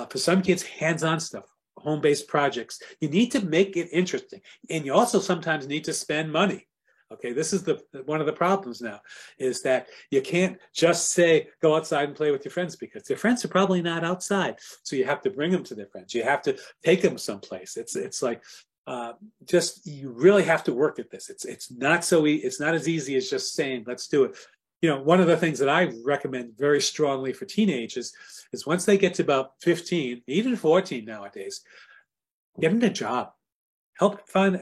Speaker 1: For some kids, hands-on stuff, home-based projects. You need to make it interesting, and you also sometimes need to spend money. Okay, this is one of the problems now, is that you can't just say, go outside and play with your friends, because their friends are probably not outside. So you have to bring them to their friends. You have to take them someplace. It's like, you really have to work at this. It's not it's not as easy as just saying, let's do it. One of the things that I recommend very strongly for teenagers is once they get to about 15, even 14 nowadays, get them a job. Help them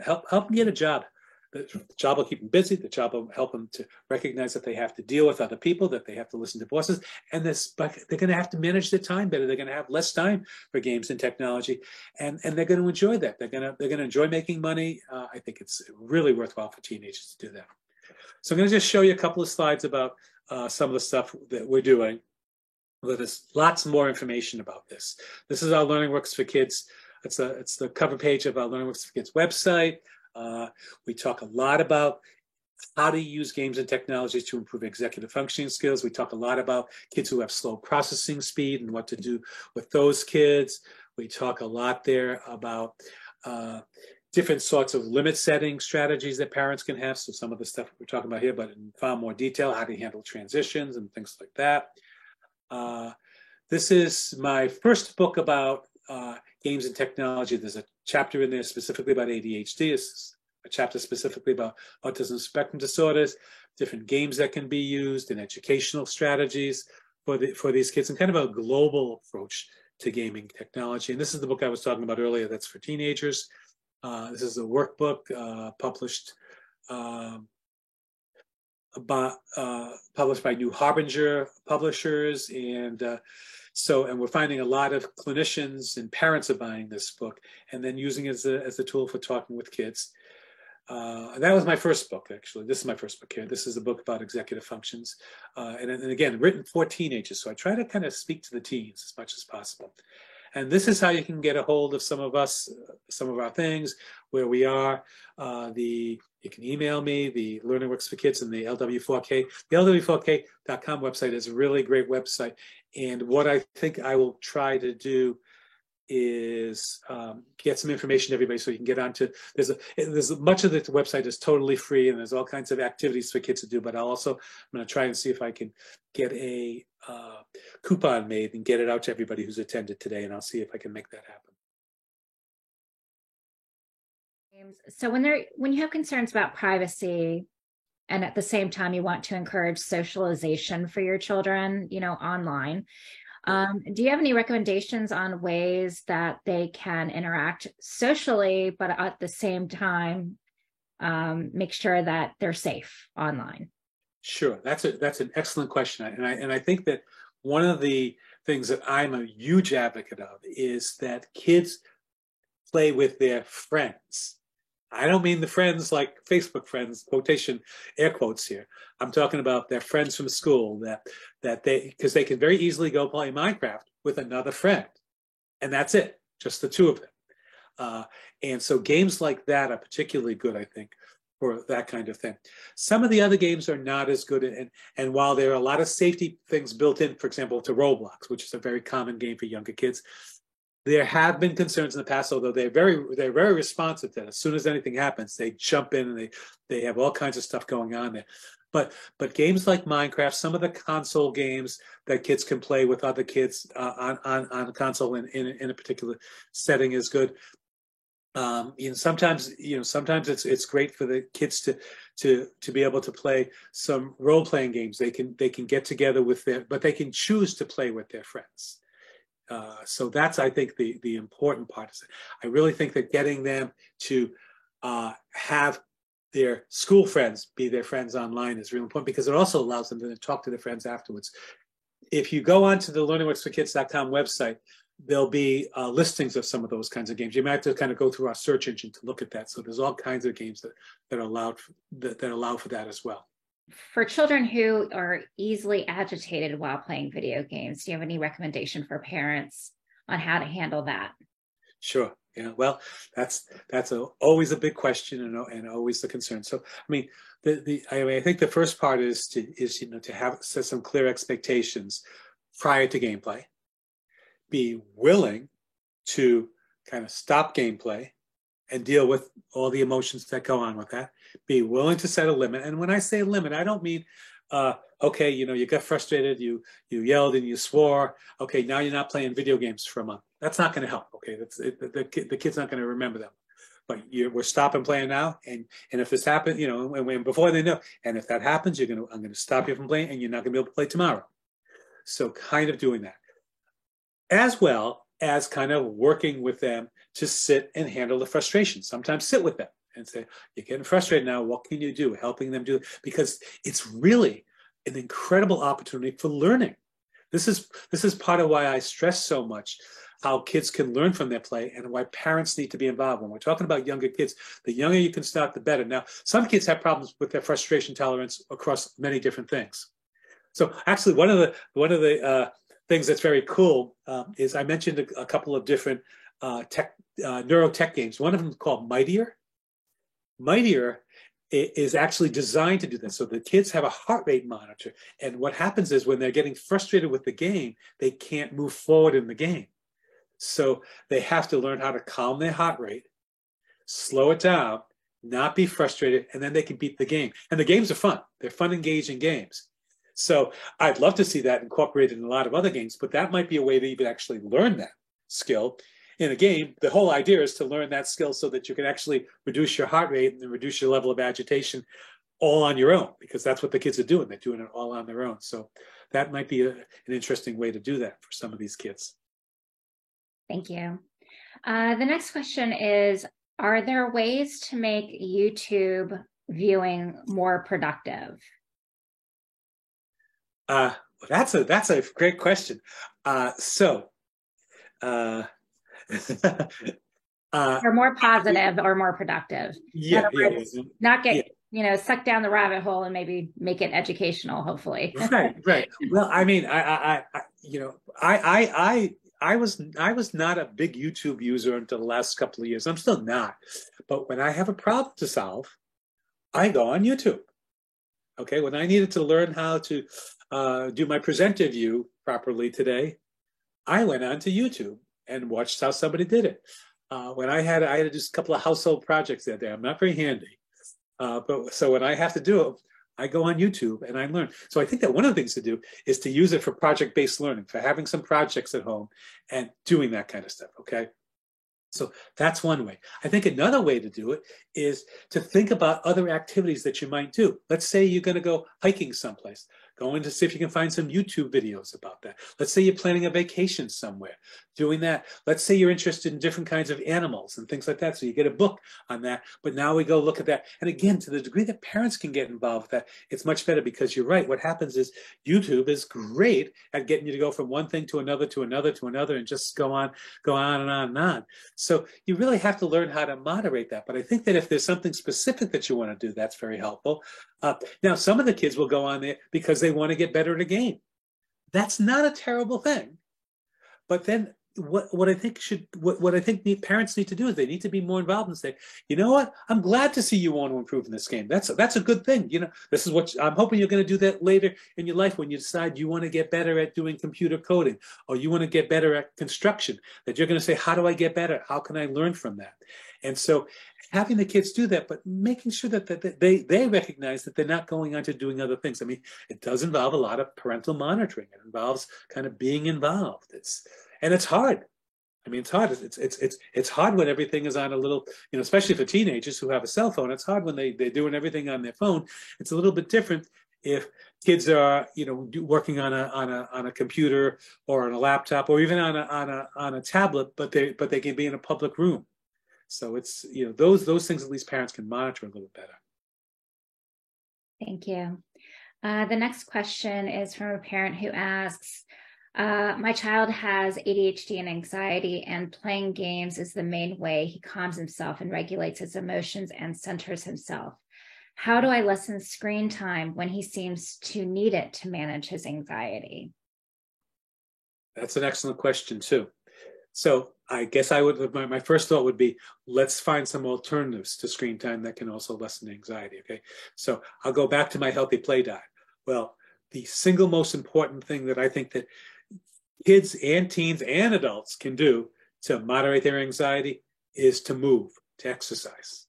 Speaker 1: get a job. The job will keep them busy. The job will help them to recognize that they have to deal with other people, that they have to listen to bosses, and they're going to have to manage their time better. They're going to have less time for games and technology, and they're going to enjoy that. They're going to enjoy making money. I think it's really worthwhile for teenagers to do that. So I'm going to just show you a couple of slides about some of the stuff that we're doing. Well, there's lots more information about this. This is our Learning Works for Kids. It's the cover page of our Learning Works for Kids website. We talk a lot about how to use games and technologies to improve executive functioning skills. We talk a lot about kids who have slow processing speed and what to do with those kids. We talk a lot there about different sorts of limit setting strategies that parents can have. So some of the stuff we're talking about here, but in far more detail, how to handle transitions and things like that. This is my first book about games and technology. There's a chapter in there specifically about ADHD. It's a chapter specifically about autism spectrum disorders, different games that can be used, and educational strategies for these kids, and kind of a global approach to gaming technology. And this is the book I was talking about earlier that's for teenagers. This is a workbook published by New Harbinger Publishers, and we're finding a lot of clinicians and parents are buying this book and then using it as a tool for talking with kids. That was my first book, actually. This is my first book here. This is a book about executive functions, and again, written for teenagers. So I try to kind of speak to the teens as much as possible. And this is how you can get a hold of some of us, some of our things, where we are. You can email me, the Learning Works for Kids and the LW4K. The LW4K.com website is a really great website. And what I think I will try to do is get some information to everybody so you can get onto, there's much of the website is totally free and there's all kinds of activities for kids to do, but I'm going to try and see if I can get a coupon made and get it out to everybody who's attended today, and I'll see if I can make that happen.
Speaker 2: So when you have concerns about privacy and at the same time you want to encourage socialization for your children, online, do you have any recommendations on ways that they can interact socially, but at the same time make sure that they're safe online?
Speaker 1: Sure, that's an excellent question, and I think that one of the things that I'm a huge advocate of is that kids play with their friends. I don't mean the friends like Facebook friends, quotation, air quotes here. I'm talking about their friends from school because they can very easily go play Minecraft with another friend. And that's it, just the two of them. And so games like that are particularly good, I think, for that kind of thing. Some of the other games are not as good. And while there are a lot of safety things built in, for example, to Roblox, which is a very common game for younger kids, there have been concerns in the past, although they're very responsive to that. As soon as anything happens, they jump in and they have all kinds of stuff going on there. But games like Minecraft, some of the console games that kids can play with other kids on a console in a particular setting is good. Sometimes it's great for the kids to be able to play some role-playing games. They can get together but they can choose to play with their friends. So that's, I think, the important part. I really think that getting them to have their school friends be their friends online is really important, because it also allows them to talk to their friends afterwards. If you go onto the learningworksforkids.com website, there'll be listings of some of those kinds of games. You might have to kind of go through our search engine to look at that. So there's all kinds of games that allow for that as well.
Speaker 2: For children who are easily agitated while playing video games, do you have any recommendation for parents on how to handle that?
Speaker 1: Sure. Yeah. Well, that's always a big question and always the concern. So, I mean, I think the first part is to set some clear expectations prior to gameplay. Be willing to kind of stop gameplay and deal with all the emotions that go on with that. Be willing to set a limit. And when I say limit, I don't mean, okay, you got frustrated, you yelled and you swore. Okay, now you're not playing video games for a month. That's not going to help. Okay, the kid's not going to remember them. But we're stopping playing now, and if this happens, and before they know, and if that happens, I'm going to stop you from playing, and you're not going to be able to play tomorrow. So kind of doing that, as well as kind of working with them to sit and handle the frustration. Sometimes sit with them and say, you're getting frustrated now. What can you do? Helping them do it, because it's really an incredible opportunity for learning. This is part of why I stress so much how kids can learn from their play and why parents need to be involved. When we're talking about younger kids, the younger you can start, the better. Now, some kids have problems with their frustration tolerance across many different things. So actually, one of the things that's very cool is I mentioned a couple of different neurotech games. One of them is called Mightier. Mightier is actually designed to do this. So the kids have a heart rate monitor. And what happens is when they're getting frustrated with the game, they can't move forward in the game. So they have to learn how to calm their heart rate, slow it down, not be frustrated, and then they can beat the game. And the games are fun. They're fun, engaging games. So I'd love to see that incorporated in a lot of other games, but that might be a way to even actually learn that skill in a game. The whole idea is to learn that skill so that you can actually reduce your heart rate and reduce your level of agitation all on your own, because that's what the kids are doing. They're doing it all on their own. So that might be an interesting way to do that for some of these kids.
Speaker 2: Thank you. The next question is, are there ways to make YouTube viewing more productive?
Speaker 1: That's a great question.
Speaker 2: Or more positive or more productive.
Speaker 1: Yeah.
Speaker 2: Not get sucked down the rabbit hole and maybe make it educational, hopefully.
Speaker 1: Right. Well, I mean, I was not a big YouTube user until the last couple of years. I'm still not. But when I have a problem to solve, I go on YouTube. Okay, when I needed to learn how to do my presenter view properly today, I went onto YouTube and watched how somebody did it. When I had to do a couple of household projects that day. I'm not very handy. So when I have to do it, I go on YouTube and I learn. So I think that one of the things to do is to use it for project-based learning, for having some projects at home and doing that kind of stuff, okay? So that's one way. I think another way to do it is to think about other activities that you might do. Let's say you're going to go hiking someplace. Going to see if you can find some YouTube videos about that. Let's say you're planning a vacation somewhere, doing that. Let's say you're interested in different kinds of animals and things like that. So you get a book on that. But now we go look at that. And again, to the degree that parents can get involved with that, it's much better, because you're right. What happens is YouTube is great at getting you to go from one thing to another, to another, to another, and just go on and on and on. So you really have to learn how to moderate that. But I think that if there's something specific that you want to do, that's very helpful. Now, some of the kids will go on there because they want to get better at a game. That's not a terrible thing. But then what I think parents need to do is they need to be more involved and say, you know what, I'm glad to see you want to improve in this game. That's a good thing. You know, this is what I'm hoping you're going to do that later in your life when you decide you want to get better at doing computer coding, or you want to get better at construction, that you're going to say, how do I get better? How can I learn from that? And so having the kids do that, but making sure that they recognize that they're not going on to doing other things. I mean, it does involve a lot of parental monitoring. It involves kind of being involved. And it's hard. I mean, it's hard. It's hard when everything is on a little, you know, especially for teenagers who have a cell phone. It's hard when they're doing everything on their phone. It's a little bit different if kids are, you know, working on a computer or on a laptop or even on a tablet, but they can be in a public room. So it's, you know, those things at least parents can monitor a little better.
Speaker 2: Thank you. The next question is from a parent who asks, my child has ADHD and anxiety, and playing games is the main way he calms himself and regulates his emotions and centers himself. How do I lessen screen time when he seems to need it to manage his anxiety?
Speaker 1: That's an excellent question too. So I guess my first thought would be, let's find some alternatives to screen time that can also lessen anxiety, okay? So I'll go back to my healthy play diet. Well, the single most important thing that I think that kids and teens and adults can do to moderate their anxiety is to move, to exercise.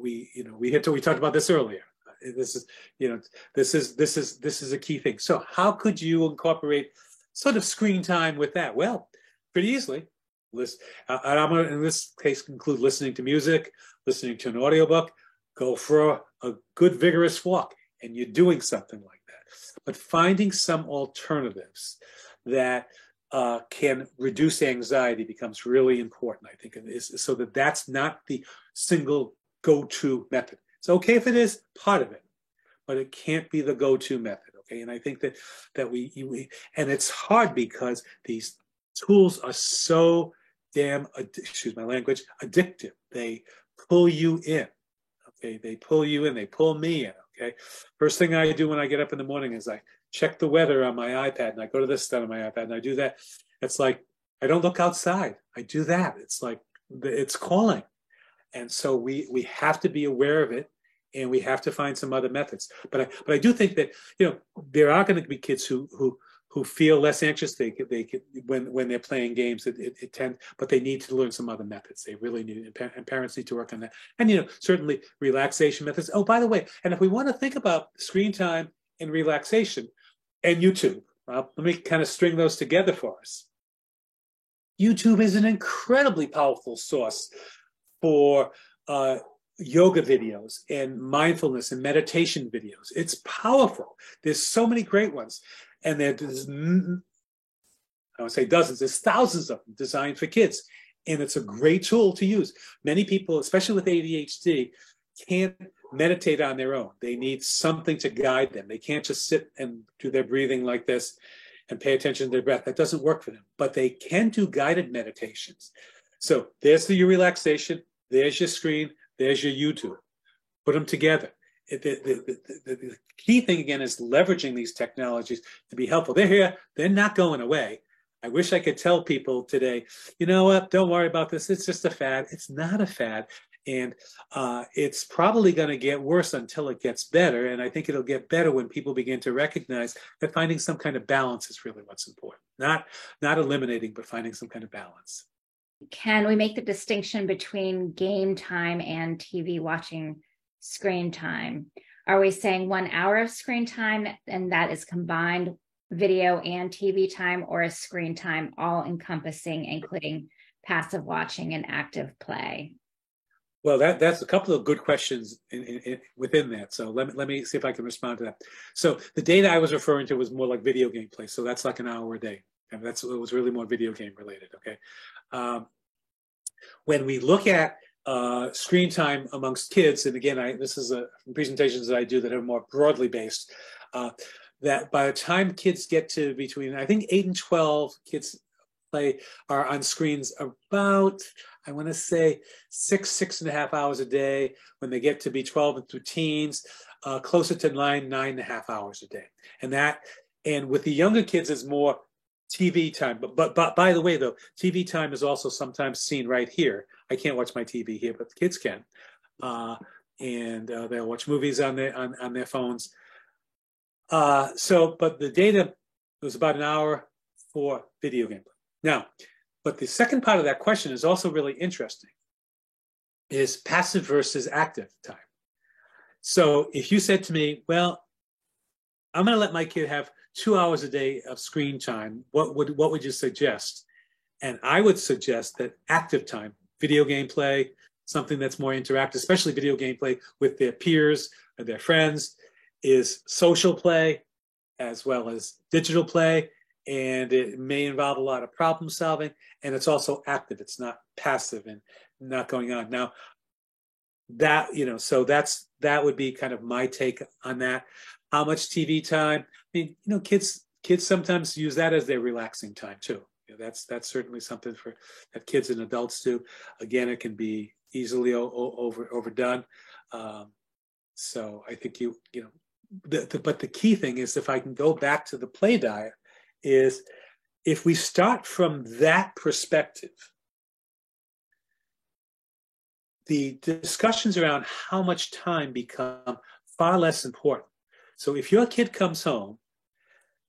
Speaker 1: We talked about this earlier. This is a key thing. So how could you incorporate sort of screen time with that? Well, pretty easily. I'm going to, in this case, include listening to music, listening to an audiobook, go for a good vigorous walk, and you're doing something like that. But finding some alternatives that can reduce anxiety becomes really important, I think, so that's not the single go-to method. It's okay if it is part of it, but it can't be the go-to method, okay? And I think that we and it's hard because these tools are so damn, excuse my language, addictive. They pull you in, okay? They pull you in, they pull me in, okay? First thing I do when I get up in the morning is I check the weather on my iPad, and I go to this stuff on my iPad, and I do that. It's like, I don't look outside. I do that. It's like, it's calling. And so we have to be aware of it, and we have to find some other methods. But I do think that, you know, there are going to be kids who feel less anxious. When they're playing games, but they need to learn some other methods. They really need, and parents need to work on that. And, you know, certainly relaxation methods. Oh, by the way, and if we want to think about screen time and relaxation and YouTube, let me kind of string those together for us. YouTube is an incredibly powerful source for yoga videos and mindfulness and meditation videos. It's powerful. There's so many great ones. And there's, I would say dozens, there's thousands of them designed for kids. And it's a great tool to use. Many people, especially with ADHD, can't meditate on their own. They need something to guide them. They can't just sit and do their breathing like this and pay attention to their breath. That doesn't work for them. But they can do guided meditations. So there's your relaxation. There's your screen. There's your YouTube. Put them together. The key thing, again, is leveraging these technologies to be helpful. They're here. They're not going away. I wish I could tell people today, you know what, don't worry about this. It's just a fad. It's not a fad. And it's probably going to get worse until it gets better. And I think it'll get better when people begin to recognize that finding some kind of balance is really what's important. Not eliminating, but finding some kind of balance.
Speaker 2: Can we make the distinction between game time and TV watching screen time? Are we saying 1 hour of screen time and that is combined video and TV time, or is screen time all encompassing, including passive watching and active play?
Speaker 1: Well, that's a couple of good questions within that. So let me see if I can respond to that. So the data I was referring to was more like video game play. So that's like an hour a day. And it was really more video game related. Okay. When we look at screen time amongst kids, and again, this is presentations that I do that are more broadly based, that by the time kids get to between, I think 8 and 12, kids are on screens about, I want to say 6.5 hours a day. When they get to be 12 and through teens, closer to 9.5 hours a day. And with the younger kids is more TV time. But by the way, though, TV time is also sometimes seen right here. I can't watch my TV here, but the kids can. And they'll watch movies on their phones. But the data was about an hour for video game. Now, but the second part of that question is also really interesting, is passive versus active time. So if you said to me, well, I'm going to let my kid have 2 hours a day of screen time, what would you suggest? And I would suggest that active time, video game play, something that's more interactive, especially video game play with their peers or their friends, is social play as well as digital play. And it may involve a lot of problem solving, and it's also active. It's not passive and not going on. Now, that, so that would be kind of my take on that. How much TV time? I mean, kids sometimes use that as their relaxing time too. That's certainly something that kids and adults do. Again, it can be easily overdone. So I think but the key thing is, if I can go back to the play diet, is if we start from that perspective, the discussions around how much time become far less important. So if your kid comes home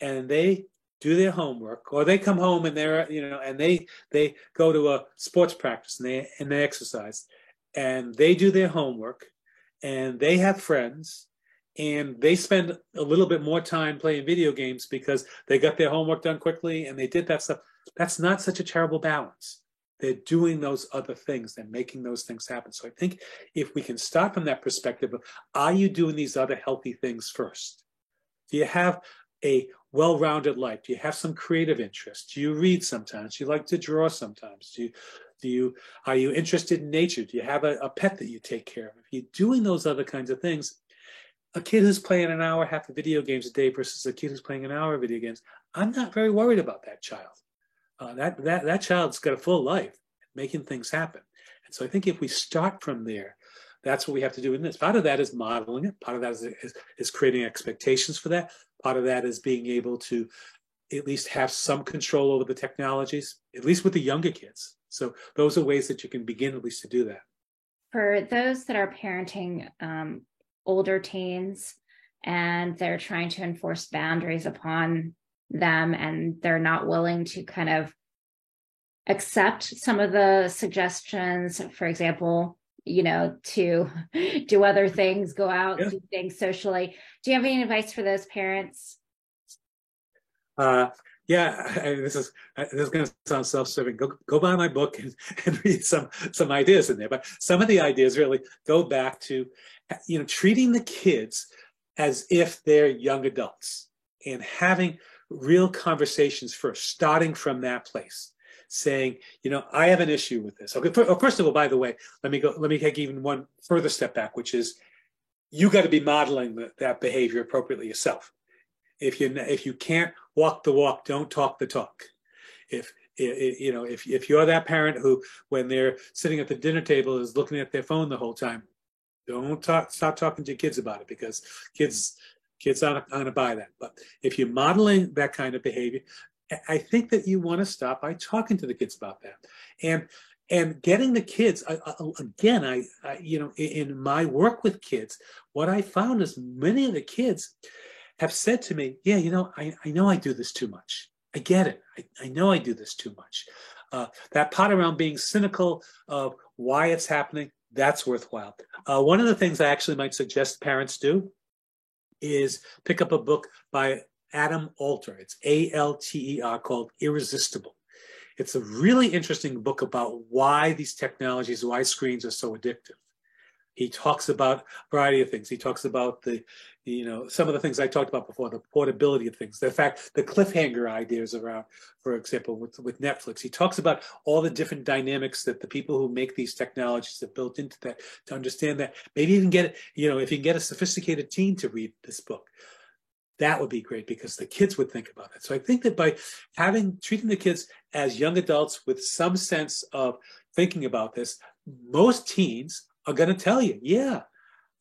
Speaker 1: and they do their homework, or they come home and they're, and they go to a sports practice and they exercise, and they do their homework, and they have friends, and they spend a little bit more time playing video games because they got their homework done quickly and they did that stuff. That's not such a terrible balance. They're doing those other things. They're making those things happen. So I think if we can start from that perspective of, are you doing these other healthy things first? Do you have a well-rounded life? Do you have some creative interests? Do you read sometimes? Do you like to draw sometimes? Are you interested in nature? Do you have a pet that you take care of? If you're doing those other kinds of things, a kid who's playing an hour, half of video games a day versus a kid who's playing an hour of video games, I'm not very worried about that child. That child's got a full life, making things happen. And so I think if we start from there, that's what we have to do in this. Part of that is modeling it. Part of that is creating expectations for that. Part of that is being able to at least have some control over the technologies, at least with the younger kids. So those are ways that you can begin at least to do that.
Speaker 2: For those that are parenting older teens and they're trying to enforce boundaries upon them, and they're not willing to kind of accept some of the suggestions, for example, to do other things, go out, do things socially. Do you have any advice for those parents?
Speaker 1: This is going to sound self-serving. Go buy my book and read some ideas in there. But some of the ideas really go back to, treating the kids as if they're young adults and having real conversations first, starting from that place, saying, I have an issue with this. Okay, first of all, by the way, let me take even one further step back, which is you got to be modeling that behavior appropriately yourself. If you can't walk the walk, don't talk the talk. If you're that parent who, when they're sitting at the dinner table, is looking at their phone the whole time, don't stop talking to your kids about it, because kids aren't going to buy that. But if you're modeling that kind of behavior, I think that you want to stop by talking to the kids about that, and getting the kids. Again, in my work with kids, what I found is many of the kids have said to me, yeah, I know I do this too much. I get it. I know I do this too much. That part around being cynical of why it's happening, that's worthwhile. One of the things I actually might suggest parents do is pick up a book by Adam Alter. It's Alter, called Irresistible. It's a really interesting book about why these technologies, why screens are so addictive. He talks about a variety of things. He talks about some of the things I talked about before, the portability of things, the fact, the cliffhanger ideas around, for example, with Netflix. He talks about all the different dynamics that the people who make these technologies have built into that, to understand that. Maybe even if you can get a sophisticated teen to read this book, that would be great, because the kids would think about it. So I think that by treating the kids as young adults with some sense of thinking about this, most teens are going to tell you, yeah,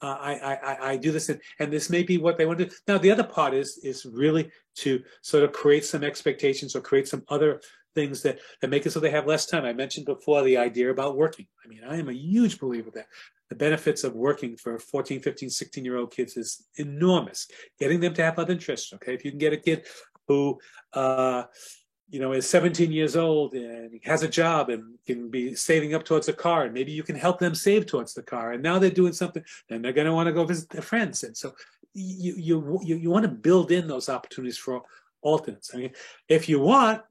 Speaker 1: I do this, and this may be what they want to do. Now, the other part is really to sort of create some expectations or create some other things that make it so they have less time. I mentioned before the idea about working. I mean, I am a huge believer that the benefits of working for 14, 15, 16-year-old kids is enormous. Getting them to have other interests, okay? If you can get a kid who is 17 years old and has a job and can be saving up towards a car, and maybe you can help them save towards the car, and now they're doing something, then they're going to want to go visit their friends. And so you want to build in those opportunities for alternates. I mean, if you want,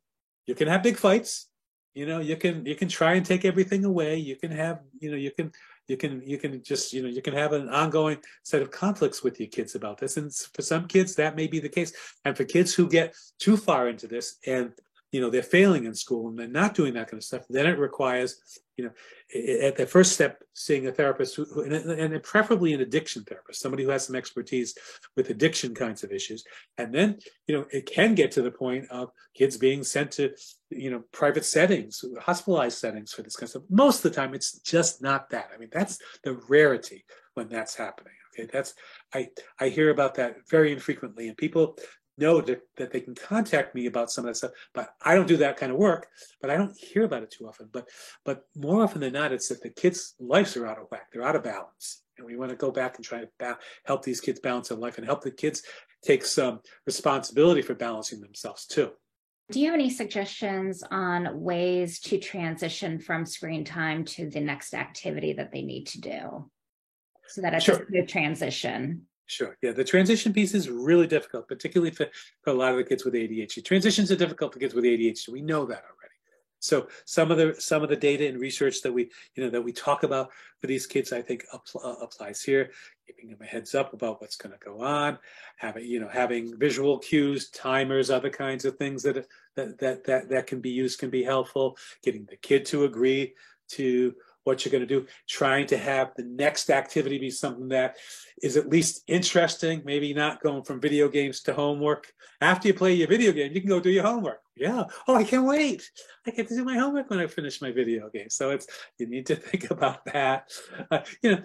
Speaker 1: you can have big fights. You can try and take everything away. You can have, you can have an ongoing set of conflicts with your kids about this. And for some kids, that may be the case. And for kids who get too far into this and, they're failing in school and they're not doing that kind of stuff, then it requires, at the first step, seeing a therapist and preferably an addiction therapist, somebody who has some expertise with addiction kinds of issues. And then, it can get to the point of kids being sent to, private settings, hospitalized settings for this kind of stuff. Most of the time, it's just not that. I mean, that's the rarity when that's happening. Okay, I hear about that very infrequently, and people know that they can contact me about some of that stuff, but I don't do that kind of work, but I don't hear about it too often. But more often than not, it's that the kids' lives are out of whack. They're out of balance. And we want to go back and try to help these kids balance their life and help the kids take some responsibility for balancing themselves too.
Speaker 2: Do you have any suggestions on ways to transition from screen time to the next activity that they need to do so that it's a smooth transition?
Speaker 1: Sure. Yeah, the transition piece is really difficult, particularly for a lot of the kids with ADHD. Transitions are difficult for kids with ADHD. We know that already. So some of the data and research that we talk about for these kids, I think applies here. Giving them a heads up about what's going to go on, having visual cues, timers, other kinds of things that can be used can be helpful. Getting the kid to agree to what you're going to do, trying to have the next activity be something that is at least interesting, maybe not going from video games to homework. After you play your video game, you can go do your homework. Yeah. Oh, I can't wait. I get to do my homework when I finish my video game. So you need to think about that.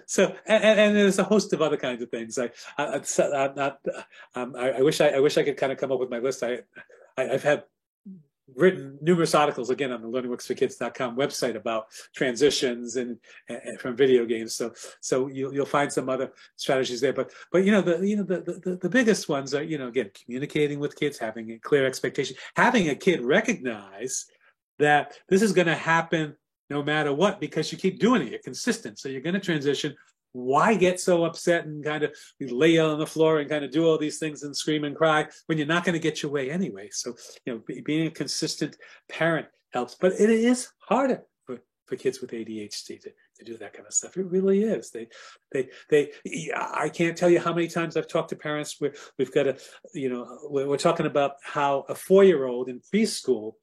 Speaker 1: So there's a host of other kinds of things. I wish I could kind of come up with my list. I've had written numerous articles, again, on the learningworksforkids.com website about transitions and from video games. So you'll find some other strategies there. But the biggest ones are, again, communicating with kids, having a clear expectation, having a kid recognize that this is going to happen no matter what, because you keep doing it, you're consistent. So you're going to transition. Why get so upset and kind of lay on the floor and kind of do all these things and scream and cry when you're not going to get your way anyway? So, being a consistent parent helps, but it is harder for kids with ADHD to do that kind of stuff. It really is. I can't tell you how many times I've talked to parents where we've got we're talking about how a 4-year-old in preschool,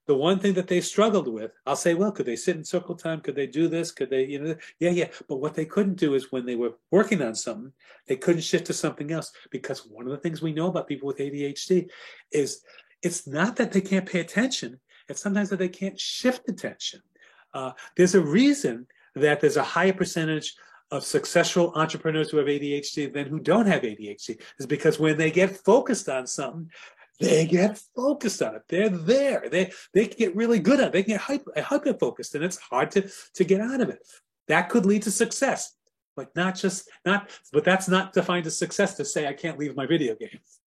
Speaker 1: the one thing that they struggled with, I'll say, well, could they sit in circle time? Could they do this? Could they, yeah. But what they couldn't do is when they were working on something, they couldn't shift to something else, because one of the things we know about people with ADHD is it's not that they can't pay attention. It's sometimes that they can't shift attention. There's a reason that there's a higher percentage of successful entrepreneurs who have ADHD than who don't have ADHD, is because when they get focused on something, they get focused on it. They're there. They can get really good at it. They can get hyper focused, and it's hard to get out of it. That could lead to success, but but that's not defined as success to say I can't leave my video games.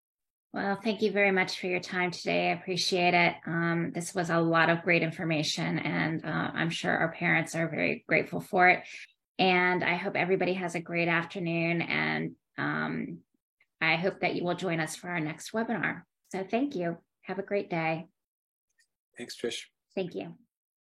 Speaker 2: Well, thank you very much for your time today. I appreciate it. This was a lot of great information, and I'm sure our parents are very grateful for it. And I hope everybody has a great afternoon, and I hope that you will join us for our next webinar. So thank you. Have a great day.
Speaker 1: Thanks, Trish.
Speaker 2: Thank you.